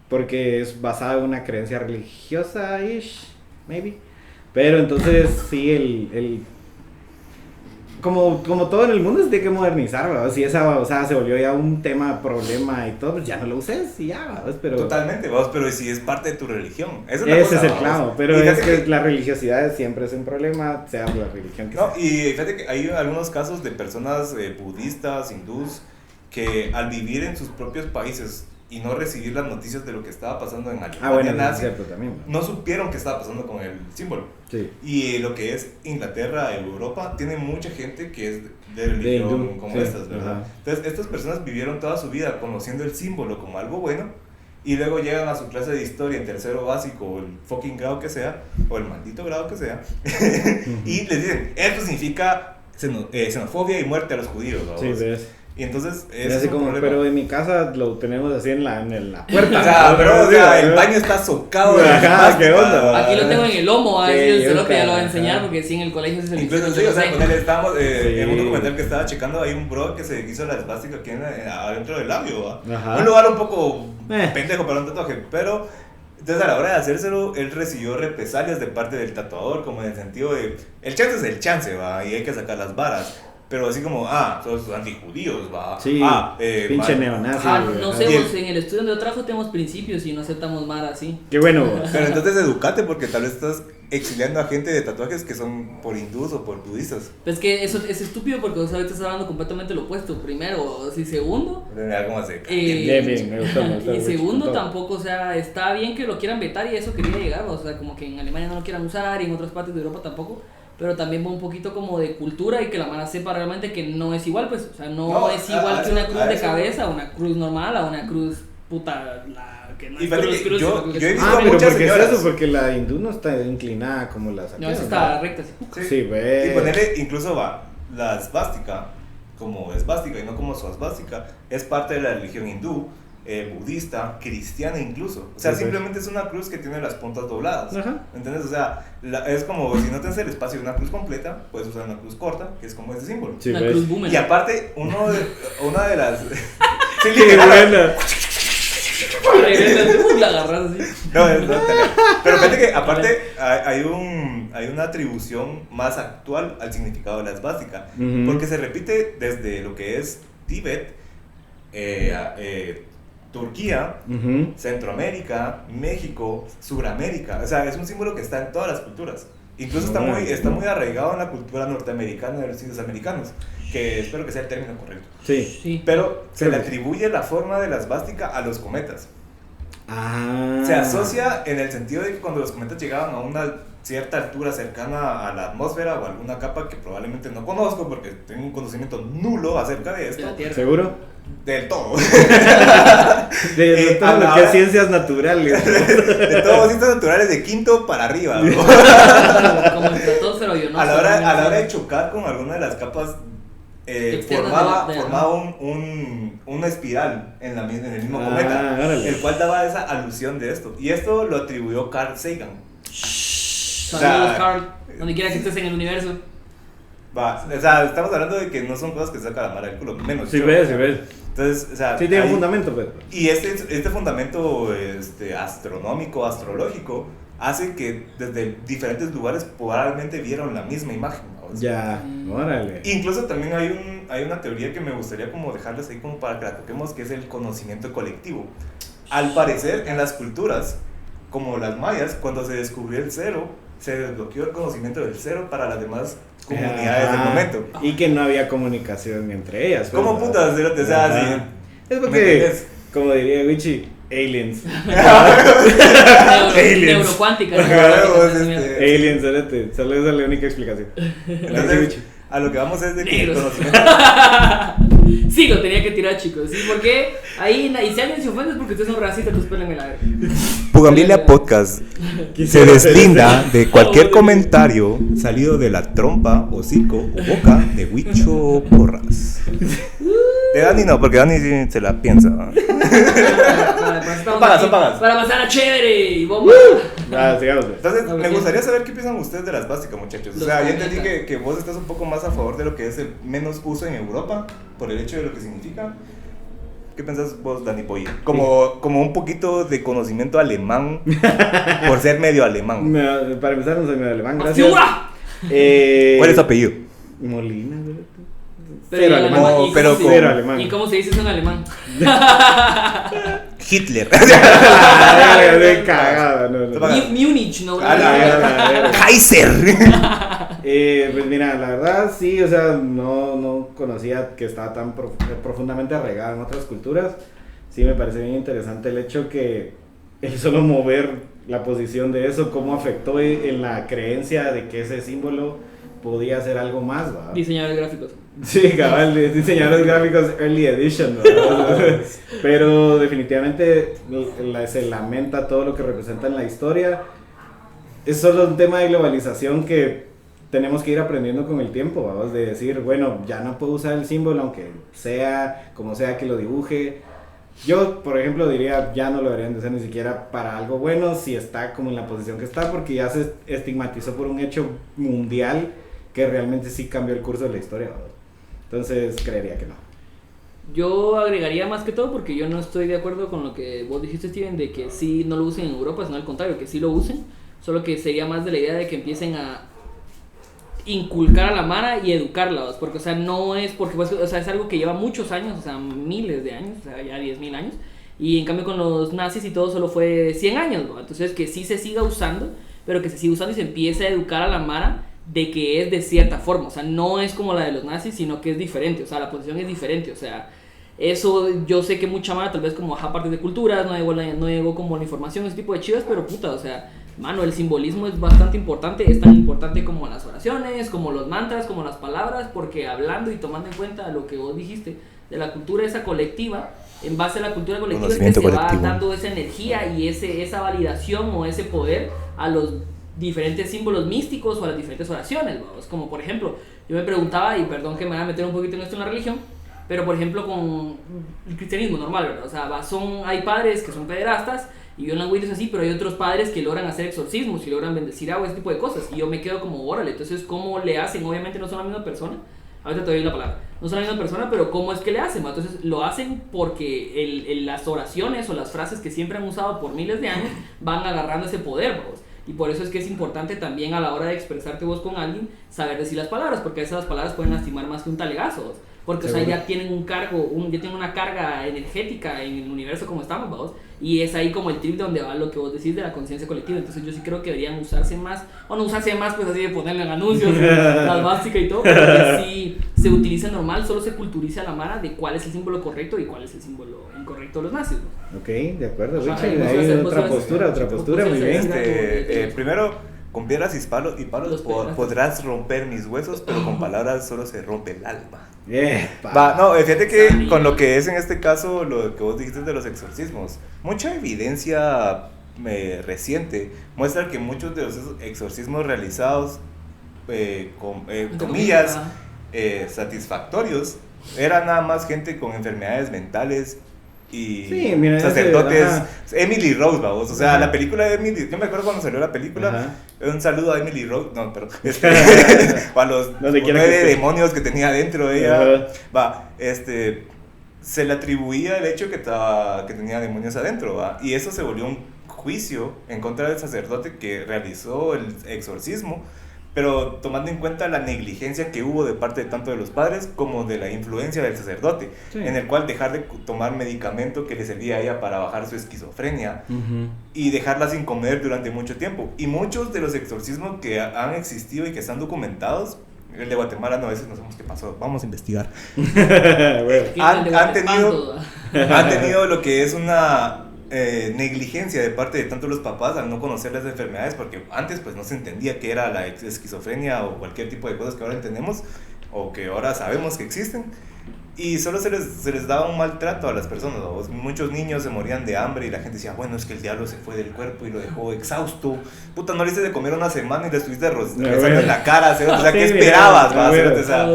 Speaker 2: porque es basado en una creencia religiosa-ish, maybe. Pero entonces, sí, como todo en el mundo se tiene que modernizar, ¿verdad? Si esa, o sea, se volvió ya un tema, problema y todo, pues ya no lo uses y ya, ¿verdad? Pero
Speaker 1: Totalmente, vamos, pero si es parte de tu religión. Esa es la
Speaker 2: ese
Speaker 1: cosa,
Speaker 2: es el
Speaker 1: vamos.
Speaker 2: clavo, pero
Speaker 1: Y
Speaker 2: es
Speaker 1: fíjate
Speaker 2: que la religiosidad siempre es un problema, sea la religión que
Speaker 1: No,
Speaker 2: sea.
Speaker 1: y fíjate que hay algunos casos de personas budistas, hindús, que al vivir en sus propios países y no recibir las noticias de lo que estaba pasando en Alemania
Speaker 2: Ah, bueno, eso es
Speaker 1: nazi,
Speaker 2: cierto también, ¿no?
Speaker 1: no supieron qué estaba pasando con el símbolo.
Speaker 2: Sí.
Speaker 1: Y lo que es Inglaterra, Europa, tiene mucha gente que es de religión
Speaker 2: hindú,
Speaker 1: como
Speaker 2: sí,
Speaker 1: estas, ¿verdad?
Speaker 2: ajá.
Speaker 1: Entonces, estas personas vivieron toda su vida conociendo el símbolo como algo bueno y luego llegan a su clase de historia en tercero básico o el fucking grado que sea, o el maldito grado que sea, y les dicen, esto significa xenofobia y muerte a los judíos, ¿no?
Speaker 2: Sí, ves.
Speaker 1: Y entonces
Speaker 2: Es
Speaker 1: es
Speaker 2: así
Speaker 1: un
Speaker 2: como,
Speaker 1: problema.
Speaker 2: pero en mi casa lo tenemos así en la puerta.
Speaker 1: O sea, pero, o sea, el baño está socado de
Speaker 2: Ajá,
Speaker 1: esvástica.
Speaker 2: ¿qué onda?
Speaker 3: Aquí lo tengo en el lomo,
Speaker 2: Sí,
Speaker 3: así el
Speaker 2: yo
Speaker 3: cerote ya lo voy a
Speaker 2: ajá.
Speaker 3: enseñar porque sí en el colegio se
Speaker 1: Incluso
Speaker 3: lo
Speaker 1: sí, o sea,
Speaker 3: sé.
Speaker 1: con él estábamos
Speaker 2: Sí.
Speaker 1: en un documental que estaba checando, hay un bro que se hizo la esvástica aquí adentro del labio, ¿va?
Speaker 2: Ajá.
Speaker 1: Un lugar un poco
Speaker 2: Eh.
Speaker 1: pendejo para un tatuaje, pero entonces a la hora de hacérselo, él recibió represalias de parte del tatuador, como en el sentido de, el chance es el chance, ¿va? Y hay que sacar las varas. Pero así como, sos antijudíos, va.
Speaker 2: Sí, pinche neonazi. güey,
Speaker 3: No
Speaker 2: ajá.
Speaker 3: sé,
Speaker 1: Y el-
Speaker 3: pues en el estudio donde yo trabajo tenemos principios y no aceptamos mar así.
Speaker 2: Qué bueno.
Speaker 1: Pero entonces educate porque tal vez estás exiliando a gente de tatuajes que son por hindús o por budistas.
Speaker 3: Pero es que eso es estúpido porque vos ahorita estás hablando completamente lo opuesto. Primero, así segundo.
Speaker 1: Mira cómo se
Speaker 2: Bien, me gustó,
Speaker 3: Y
Speaker 2: mucho,
Speaker 3: segundo,
Speaker 2: todo.
Speaker 3: tampoco, o sea, está bien que lo quieran vetar y eso quería llegar, o sea, como que en Alemania no lo quieran usar y en otras partes de Europa tampoco, pero también va un poquito como de cultura y que la mara sepa realmente que no es igual, pues, o sea, no es igual que una cruz de cabeza, una cruz normal, a una cruz puta, la que no
Speaker 1: Y
Speaker 3: es
Speaker 1: fíjate
Speaker 3: cruz,
Speaker 1: que
Speaker 3: cruz,
Speaker 1: yo
Speaker 3: sino que
Speaker 1: he
Speaker 3: es-
Speaker 1: visto
Speaker 2: Ah, pero
Speaker 1: muchas
Speaker 2: porque es
Speaker 1: señoras.
Speaker 2: eso, porque la hindú no está inclinada como las
Speaker 3: No, eso está recta, sí.
Speaker 2: Sí, ve.
Speaker 1: Y ponerle, incluso va, la esvástica, como esvástica y no como su esvástica, es parte de la religión hindú, budista, cristiana incluso. O sea,
Speaker 2: Sí, pues.
Speaker 1: simplemente es una cruz que tiene las puntas dobladas.
Speaker 2: Ajá.
Speaker 1: ¿Entiendes? O sea, es como si no tienes el espacio de una cruz completa, puedes usar una cruz corta, que es como ese símbolo.
Speaker 2: Sí,
Speaker 3: Una
Speaker 2: ves.
Speaker 3: cruz boomerang.
Speaker 1: Y aparte, una de las... sí,
Speaker 2: Qué
Speaker 1: literal,
Speaker 2: buena.
Speaker 3: La agarras así.
Speaker 1: No, es no, pero fíjate que aparte hay una atribución más actual al significado de la esvástica,
Speaker 2: Ujú.
Speaker 1: porque se repite desde lo que es Tíbet, Turquía,
Speaker 2: Ujú.
Speaker 1: Centroamérica, México, Suramérica. O sea, es un símbolo que está en todas las culturas. Incluso está
Speaker 2: Órale.
Speaker 1: muy arraigado en la cultura norteamericana de los indios americanos, que espero que sea el término correcto.
Speaker 2: Sí.
Speaker 3: Sí.
Speaker 1: Pero se
Speaker 2: Sí.
Speaker 1: le atribuye la forma de la esvástica a los cometas.
Speaker 2: Ah.
Speaker 1: Se asocia en el sentido de que cuando los cometas llegaban a una cierta altura cercana a la atmósfera o alguna capa que probablemente no conozco porque tengo un conocimiento nulo acerca de
Speaker 3: De
Speaker 1: esto,
Speaker 3: la Tierra.
Speaker 2: ¿Seguro?
Speaker 1: del todo,
Speaker 2: De todo lo
Speaker 1: a
Speaker 2: que
Speaker 1: la-
Speaker 2: es ciencias naturales.
Speaker 1: de todos los ciencias naturales de quinto para arriba, ¿no?
Speaker 3: Como el estratosfero, yo no
Speaker 1: a la
Speaker 3: sé,
Speaker 1: hora
Speaker 3: no sé.
Speaker 1: de chocar con alguna de las capas
Speaker 3: Externas de la-
Speaker 1: formaba una espiral en el mismo cometa,
Speaker 2: órale.
Speaker 1: el cual daba esa alusión de esto, y esto lo atribuyó Carl Sagan.
Speaker 3: Saludos, Carl, donde quiera que estés en el universo.
Speaker 1: Va, o sea, estamos hablando de que no son cosas que saca la mara del culo, menos
Speaker 2: Sí,
Speaker 1: yo.
Speaker 2: ves, sí, ves.
Speaker 1: Entonces, o sea,
Speaker 2: Sí, tiene un fundamento, pues.
Speaker 1: y este fundamento astronómico, astrológico, hace que desde diferentes lugares probablemente vieron la misma imagen, ¿no?
Speaker 2: Ya, órale.
Speaker 1: Incluso también hay una teoría que me gustaría como dejarles ahí como para que la toquemos, que es el conocimiento colectivo. Al parecer, en las culturas, como las mayas, cuando se descubrió el cero, se desbloqueó el conocimiento del cero para las demás comunidades del momento.
Speaker 2: Y que no había comunicación entre ellas.
Speaker 1: ¿Cómo
Speaker 2: ¿no?
Speaker 1: putas? O sea, así.
Speaker 2: Es
Speaker 1: ¿Me
Speaker 2: porque,
Speaker 1: entiendes?
Speaker 2: como diría Wichi, aliens.
Speaker 3: Neurocuántica.
Speaker 2: Aliens, espérate, solo esa es la única explicación.
Speaker 1: Entonces, a lo que vamos es de que el
Speaker 3: Negros.
Speaker 1: conocimiento...
Speaker 3: Sí, lo tenía que tirar, chicos. Sí, porque ahí, y si alguien se ofende es porque ustedes son racistas, pues pélenme la verga.
Speaker 1: Pugambilia Podcast se deslinda de cualquier comentario salido de la trompa, hocico o boca de Huicho Porras. De Dani no, porque Dani sí se la piensa. Son pagas.
Speaker 3: Para pasar a chévere y bomba.
Speaker 2: Sigamos. Pues.
Speaker 1: Entonces,
Speaker 3: Ok.
Speaker 1: me gustaría saber qué piensan ustedes de las básicas, muchachos. O
Speaker 3: Los
Speaker 1: sea, ya entendí
Speaker 3: comunistas.
Speaker 1: que vos estás un poco más a favor de lo que es el menos uso en Europa, por el hecho de lo que significa. ¿Qué pensás vos, Dani Polla? Como un poquito de conocimiento alemán, por ser medio alemán.
Speaker 2: No, para empezar, no soy medio alemán, gracias.
Speaker 3: ¡Figura!
Speaker 1: ¿Cuál es tu apellido?
Speaker 2: Molina, ¿verdad?
Speaker 3: Pero
Speaker 2: Cero
Speaker 3: en
Speaker 2: alemán.
Speaker 3: alemán, ¿y
Speaker 1: pero
Speaker 3: cómo se-
Speaker 2: Cero alemán.
Speaker 3: ¿Y cómo se dice eso en alemán?
Speaker 1: Hitler.
Speaker 2: De cagada, no.
Speaker 3: Múnich, ¿no?
Speaker 1: A la Kaiser.
Speaker 2: Pues mira, la verdad sí, o sea, no conocía que estaba tan profundamente arraigada en otras culturas. Sí, me parece bien interesante el hecho que el solo mover la posición de eso, cómo afectó en la creencia de que ese símbolo podía ser algo más, ¿va?
Speaker 3: Diseñadores gráficos.
Speaker 2: Sí, cabal, diseñadores gráficos Early Edition, ¿verdad? Pero definitivamente se lamenta todo lo que representa en la historia. Es solo un tema de globalización que tenemos que ir aprendiendo con el tiempo, vamos, de decir, bueno, ya no puedo usar el símbolo, aunque sea como sea que lo dibuje. Yo, por ejemplo, diría, ya no lo deberían de hacer ni siquiera para algo bueno, si está como en la posición que está, porque ya se estigmatizó por un hecho mundial que realmente sí cambió el curso de la historia, ¿verdad? Entonces, creería que no.
Speaker 3: Yo agregaría más que todo porque yo no estoy de acuerdo con lo que vos dijiste, Steven, de que sí no lo usen en Europa, sino al contrario, que sí lo usen, solo que sería más de la idea de que empiecen a inculcar a la mara y educarla, ¿vas? Porque, o sea, no es porque, pues, o sea, es algo que lleva muchos años, o sea, miles de años, o sea, ya 10.000 años, y en cambio con los nazis y todo solo fue 100 años, ¿no? Entonces que sí se siga usando, pero que se siga usando y se empiece a educar a la mara de que es de cierta forma, o sea, no es como la de los nazis, sino que es diferente, o sea, la posición es diferente, o sea, eso yo sé que mucha mara, tal vez como aparte de culturas, no llegó como la información, ese tipo de chivas, pero puta, o sea, mano, el simbolismo es bastante importante, es tan importante como las oraciones, como los mantras, como las palabras, porque hablando y tomando en cuenta lo que vos dijiste de la cultura esa colectiva, en base a la cultura colectiva es que se va dando esa energía y esa validación o ese poder a los diferentes símbolos místicos o a las diferentes oraciones, ¿no? Como por ejemplo, yo me preguntaba, y perdón que me voy a meter un poquito en esto en la religión, pero por ejemplo con el cristianismo normal, ¿verdad? O sea, hay padres que son pederastas y violan güeyes así, pero hay otros padres que logran hacer exorcismos y logran bendecir agua, ese tipo de cosas, y yo me quedo como, órale, entonces ¿cómo le hacen? Obviamente no son la misma persona, ahorita te doy la palabra, no son la misma persona, pero ¿cómo es que le hacen? Entonces lo hacen porque las oraciones o las frases que siempre han usado por miles de años van agarrando ese poder, ¿vos? Y por eso es que es importante también a la hora de expresarte vos con alguien, saber decir las palabras, porque esas palabras pueden lastimar más que un talegazo, ¿vos? Porque, o sea, ya tienen un cargo, ya tienen una carga energética en el universo como estamos, ¿vos? Y es ahí como el trip donde va lo que vos decís de la conciencia colectiva. Entonces yo sí creo que deberían usarse más, o no usarse más, pues así de ponerle en anuncios, las básicas y todo, pero que sí se utilice normal, solo se culturice a la mara de cuál es el símbolo correcto y cuál es el símbolo incorrecto de los nazis, ¿no?
Speaker 2: Ok, de acuerdo,
Speaker 3: Ajá,
Speaker 2: Richard,
Speaker 3: vos
Speaker 2: hay
Speaker 3: vas a-
Speaker 2: otra
Speaker 3: vos vas a-
Speaker 2: postura, muy bien.
Speaker 1: Primero, con piedras y palos
Speaker 3: Los pedazos.
Speaker 1: podrás romper mis huesos, pero con palabras solo se rompe el alma.
Speaker 2: Pa.
Speaker 1: No, fíjate que
Speaker 3: Sabía.
Speaker 1: con lo que es en este caso, lo que vos dijiste de los exorcismos, mucha evidencia reciente muestra que muchos de los exorcismos realizados, comillas,
Speaker 3: Ajá.
Speaker 1: Satisfactorios, eran nada más gente con enfermedades mentales y
Speaker 2: Sí, mira,
Speaker 1: sacerdotes.
Speaker 2: ajá.
Speaker 1: Emily Rose, vamos, o sea,
Speaker 2: Ajá.
Speaker 1: la película de Emily, yo me acuerdo cuando salió la película.
Speaker 2: Ajá.
Speaker 1: Un saludo a Emily Rose, no, pero a los
Speaker 2: Donde quiera que
Speaker 1: 9
Speaker 2: esté.
Speaker 1: demonios que tenía dentro de ella.
Speaker 2: Ajá.
Speaker 1: Va, se le atribuía el hecho que tenía demonios adentro, ¿va? Y eso se volvió un juicio en contra del sacerdote que realizó el exorcismo, pero tomando en cuenta la negligencia que hubo de parte de tanto de los padres como de la influencia del sacerdote,
Speaker 2: Sí.
Speaker 1: en el cual dejar de tomar medicamento que le servía a ella para bajar su esquizofrenia y dejarla sin comer durante mucho tiempo. Y muchos de los exorcismos que han existido y que están documentados, el de Guatemala no, a veces no sabemos qué pasó, vamos a investigar.
Speaker 2: Bueno.
Speaker 1: Han tenido lo que es una negligencia de parte de tanto los papás al no conocer las enfermedades, porque antes pues no se entendía qué era la esquizofrenia o cualquier tipo de cosas que ahora entendemos o que ahora sabemos que existen, y solo se les daba un maltrato a las personas, ¿no? Muchos niños se morían de hambre y la gente decía, bueno, es que el diablo se fue del cuerpo y lo dejó exhausto, puta, no le hiciste de comer una semana y le estuviste rezando en la cara, ¿sí? O sea, ¿qué esperabas?
Speaker 2: O
Speaker 1: sea,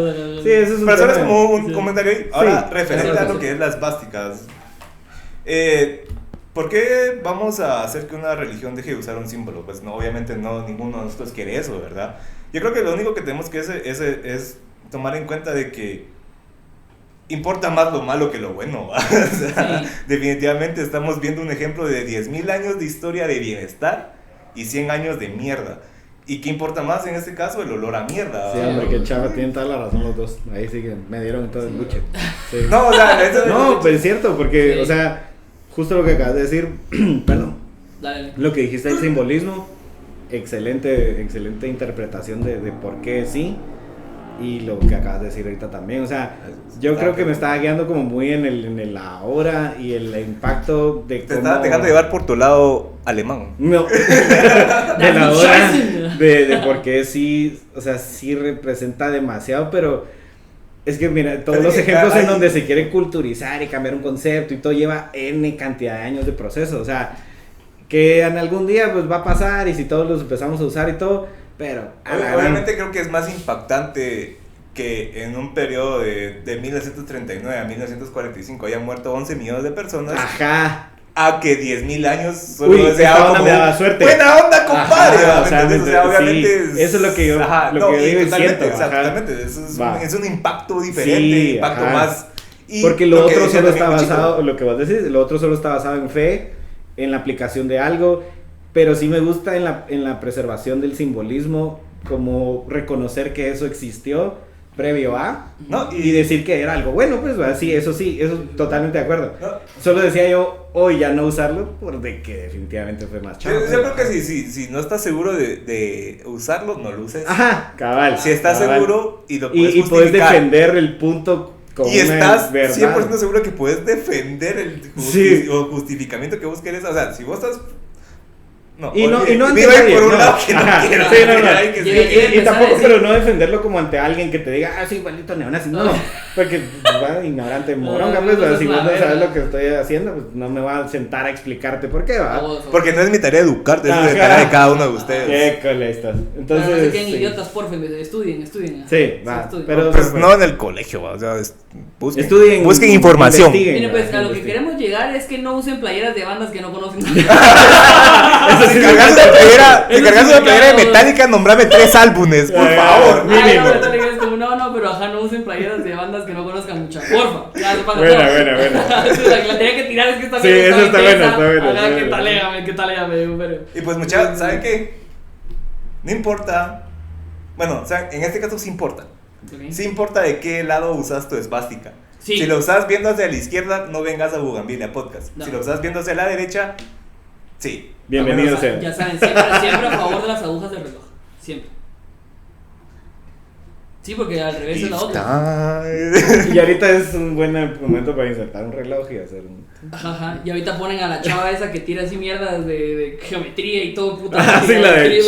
Speaker 2: sí, eso es un
Speaker 1: pero solo es
Speaker 2: tema.
Speaker 1: como un comentario ahí. Ahora,
Speaker 2: Sí,
Speaker 1: referente a
Speaker 3: sí.
Speaker 1: lo que es las vásticas, ¿por qué vamos a hacer que una religión deje de usar un símbolo? Pues no, obviamente no, ninguno de nosotros quiere eso, ¿verdad? Yo creo que lo único que tenemos que es tomar en cuenta de que importa más lo malo que lo bueno, ¿va? O sea,
Speaker 3: Sí.
Speaker 1: definitivamente estamos viendo un ejemplo de 10.000 años de historia de bienestar y 100 años de mierda. ¿Y qué importa más en este caso? El olor a mierda.
Speaker 2: Sí, hombre, que chava, tienen toda la razón los dos. Ahí sí que me dieron todo el buche. Sí.
Speaker 1: No, o sea, eso
Speaker 2: No, pues es cierto, porque,
Speaker 3: Sí.
Speaker 2: o sea, justo lo que acabas de decir, perdón,
Speaker 3: Dale.
Speaker 2: lo que dijiste del simbolismo, excelente interpretación de por qué sí, y lo que acabas de decir ahorita también, o sea, yo creo que me estaba guiando como muy en el ahora y el impacto de
Speaker 1: te estaba dejando llevar por tu lado alemán.
Speaker 2: No, de la hora, de por qué sí, o sea, sí representa demasiado, pero es que mira, todos
Speaker 1: Pero
Speaker 2: los
Speaker 1: es que
Speaker 2: ejemplos en
Speaker 1: hay-
Speaker 2: donde se quiere culturizar y cambiar un concepto y todo lleva N cantidad de años de proceso, o sea, que en algún día pues va a pasar y si todos los empezamos a usar y todo, pero a la gran-
Speaker 1: Obviamente creo que es más impactante que en un periodo de 1939 a 1945 hayan muerto 11 millones de personas,
Speaker 2: Ajá.
Speaker 1: a que 10.000 años solo
Speaker 2: Uy,
Speaker 1: sea
Speaker 2: esta onda
Speaker 1: como
Speaker 2: me daba suerte.
Speaker 1: buena onda, compadre.
Speaker 2: Ajá,
Speaker 1: ¿va?
Speaker 2: o sea,
Speaker 1: ¿Me entiendes? O sea,
Speaker 2: sí,
Speaker 1: obviamente
Speaker 2: eso es lo que yo- lo
Speaker 1: no,
Speaker 2: que yo
Speaker 1: y
Speaker 2: digo y
Speaker 1: totalmente,
Speaker 2: siento,
Speaker 1: o sea,
Speaker 2: ajá.
Speaker 1: totalmente, eso
Speaker 2: Va.
Speaker 1: es un impacto diferente,
Speaker 2: Sí,
Speaker 1: impacto
Speaker 2: ajá.
Speaker 1: más. Y
Speaker 2: Porque lo
Speaker 1: que
Speaker 2: otro
Speaker 1: decía
Speaker 2: solo
Speaker 1: también
Speaker 2: está
Speaker 1: mi chico,
Speaker 2: basado, lo que vos decís, lo otro solo está basado en fe, en la aplicación de algo, pero sí me gusta en la preservación del simbolismo, como reconocer que eso existió previo a,
Speaker 1: ¿no?
Speaker 2: y decir que era algo bueno, pues, ¿verdad? Sí, eso totalmente de acuerdo.
Speaker 1: ¿no?
Speaker 2: Solo decía yo, hoy ya no usarlo, porque que definitivamente fue más chavo.
Speaker 1: Yo creo que si no estás seguro de usarlo, no lo uses.
Speaker 2: Ajá, cabal.
Speaker 1: Si estás
Speaker 2: cabal.
Speaker 1: seguro y lo puedes
Speaker 2: Y puedes
Speaker 1: justificar.
Speaker 2: defender el punto con
Speaker 1: Y
Speaker 2: una
Speaker 1: estás
Speaker 2: verdad.
Speaker 1: 100% seguro que puedes defender el
Speaker 2: Sí.
Speaker 1: o justificamiento que vos querés. O sea, si vos estás. No,
Speaker 2: Y no
Speaker 1: olvide-
Speaker 2: ante
Speaker 1: me iba a ir
Speaker 2: nadie,
Speaker 1: por un
Speaker 2: no.
Speaker 1: lado que no
Speaker 2: Ajá,
Speaker 1: quiero.
Speaker 2: sí, no, no.
Speaker 1: Ay, que sí.
Speaker 2: Y
Speaker 3: empezar a
Speaker 2: tampoco,
Speaker 3: decir-
Speaker 2: pero no defenderlo como ante alguien que te diga, ah, sí, igualito neonazi, no, porque va ignorante moronga, pues,
Speaker 3: no,
Speaker 2: si
Speaker 3: no,
Speaker 2: vos no
Speaker 3: la
Speaker 2: sabes
Speaker 3: verga.
Speaker 2: lo que estoy haciendo, pues no me voy a sentar a explicarte por qué, va.
Speaker 1: Porque no es mi tarea educarte, es la
Speaker 2: Ajá.
Speaker 1: tarea de cada uno de ustedes.
Speaker 2: Qué cole estás.
Speaker 3: Entonces,
Speaker 2: Entonces,
Speaker 3: no se queden
Speaker 2: sí.
Speaker 3: idiotas, porfa, estudien.
Speaker 2: Sí, va,
Speaker 3: estudien.
Speaker 2: pero
Speaker 1: Pues no en el colegio, va, o sea,
Speaker 2: Estudien,
Speaker 1: busquen información.
Speaker 2: investiguen.
Speaker 3: Miren, pues a lo que
Speaker 2: investiguen.
Speaker 3: queremos llegar es que no usen playeras de bandas que no conocen.
Speaker 2: Eso sí
Speaker 1: Si
Speaker 2: es
Speaker 1: cargas una playera,
Speaker 3: Eso
Speaker 1: si cargas
Speaker 3: sí
Speaker 1: una
Speaker 3: me
Speaker 1: playera de
Speaker 3: cago.
Speaker 1: Metallica, nombrame 3 álbumes, por favor.
Speaker 2: mínimo.
Speaker 3: Ay, no, Metallica es como, no, pero ajá, no usen playeras de bandas que no conozcan mucho. Porfa, ya se pasa
Speaker 2: Buena,
Speaker 3: todo.
Speaker 2: buena.
Speaker 3: La tenía que tirar, es que está
Speaker 2: Sí,
Speaker 3: bien.
Speaker 2: eso está bueno, está bueno,
Speaker 3: Ajá,
Speaker 2: está
Speaker 3: qué
Speaker 2: bueno.
Speaker 3: talega, pero.
Speaker 1: Y pues muchachos, ¿saben qué? No importa. Bueno, o sea, en este caso sí importa. Sí importa de qué lado usas tu esvástica.
Speaker 3: Sí.
Speaker 1: Si lo usas viendo hacia la izquierda, no vengas a Bugambilia Podcast.
Speaker 3: No.
Speaker 1: Si lo usas viendo hacia la derecha, sí.
Speaker 2: Bienvenido
Speaker 1: Al menos-
Speaker 2: sea.
Speaker 3: Ya saben, siempre a favor de las agujas del reloj. Siempre. Sí, porque al revés es la otra.
Speaker 2: Y ahorita es un buen momento para insertar un reloj y hacer un...
Speaker 3: Ajá. Y ahorita ponen a la chava esa que tira así mierdas de geometría y todo, puta.
Speaker 2: Ah, sí, la de-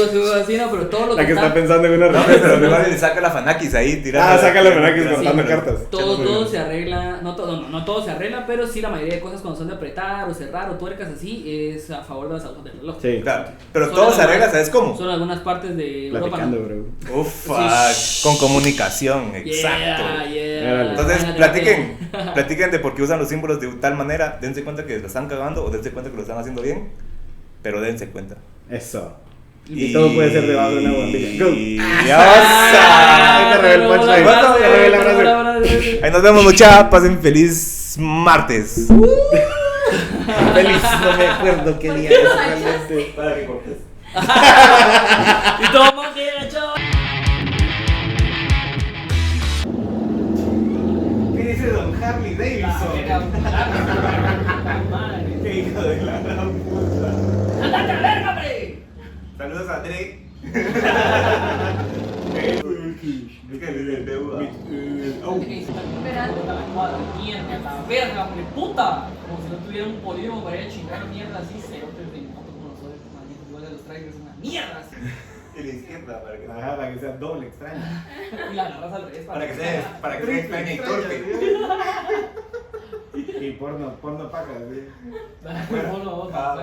Speaker 3: así, no, pero todo lo
Speaker 2: La que está
Speaker 3: está.
Speaker 2: pensando en una
Speaker 1: No,
Speaker 2: respuesta.
Speaker 1: pero mejor le saca la Fanakis ahí tirando.
Speaker 2: Ah, saca la Fanakis
Speaker 1: Sí,
Speaker 2: contando
Speaker 1: pero-
Speaker 2: cartas.
Speaker 3: Todo se arregla, no todo se arregla, pero sí la mayoría de cosas cuando son de apretar o cerrar o tuercas así es a favor de las agujas del reloj.
Speaker 2: Sí,
Speaker 1: Claro, pero
Speaker 3: Son
Speaker 1: todo se
Speaker 3: algunas-
Speaker 1: arregla, ¿sabes cómo?
Speaker 3: Son algunas partes de
Speaker 2: platicando,
Speaker 3: Europa.
Speaker 2: bro.
Speaker 1: Ufa, con comunicación, exacto.
Speaker 2: Órale.
Speaker 1: Entonces,
Speaker 3: Buena
Speaker 1: platiquen de por qué usan los símbolos de tal manera, dense cuenta que lo están cagando o dense cuenta que lo están haciendo bien, pero dense cuenta.
Speaker 2: Eso. Y todo puede ser debajo de una bombilla. Go.
Speaker 1: ¡Diosa!
Speaker 2: Ahí te reveló el punchline. Te reveló la frase.
Speaker 1: Ahí nos vemos, mucha. Pasen feliz martes.
Speaker 2: Feliz, no me acuerdo qué día es realmente.
Speaker 1: Para que cortes.
Speaker 3: Y todo más derecho.
Speaker 1: ¿Qué dice don Harley Davidson? Qué hijo de la gran puta.
Speaker 3: ¡Andate a la verga, hombre!
Speaker 1: Saludos a Drake.
Speaker 4: Esperando.
Speaker 3: Mierda, la verga, hombre, puta. Como si no tuviera un polígono para ir a chingar mierda así, cerotes de moto como nosotros, manitos, igual a los trailers, una mierda.
Speaker 1: Y la izquierda,
Speaker 2: Para que sea doble extraño.
Speaker 3: Y la agarras al revés
Speaker 1: para que sea extraña y torpe.
Speaker 2: Y porno paja, ¿sí?
Speaker 3: Bueno,
Speaker 1: Ah,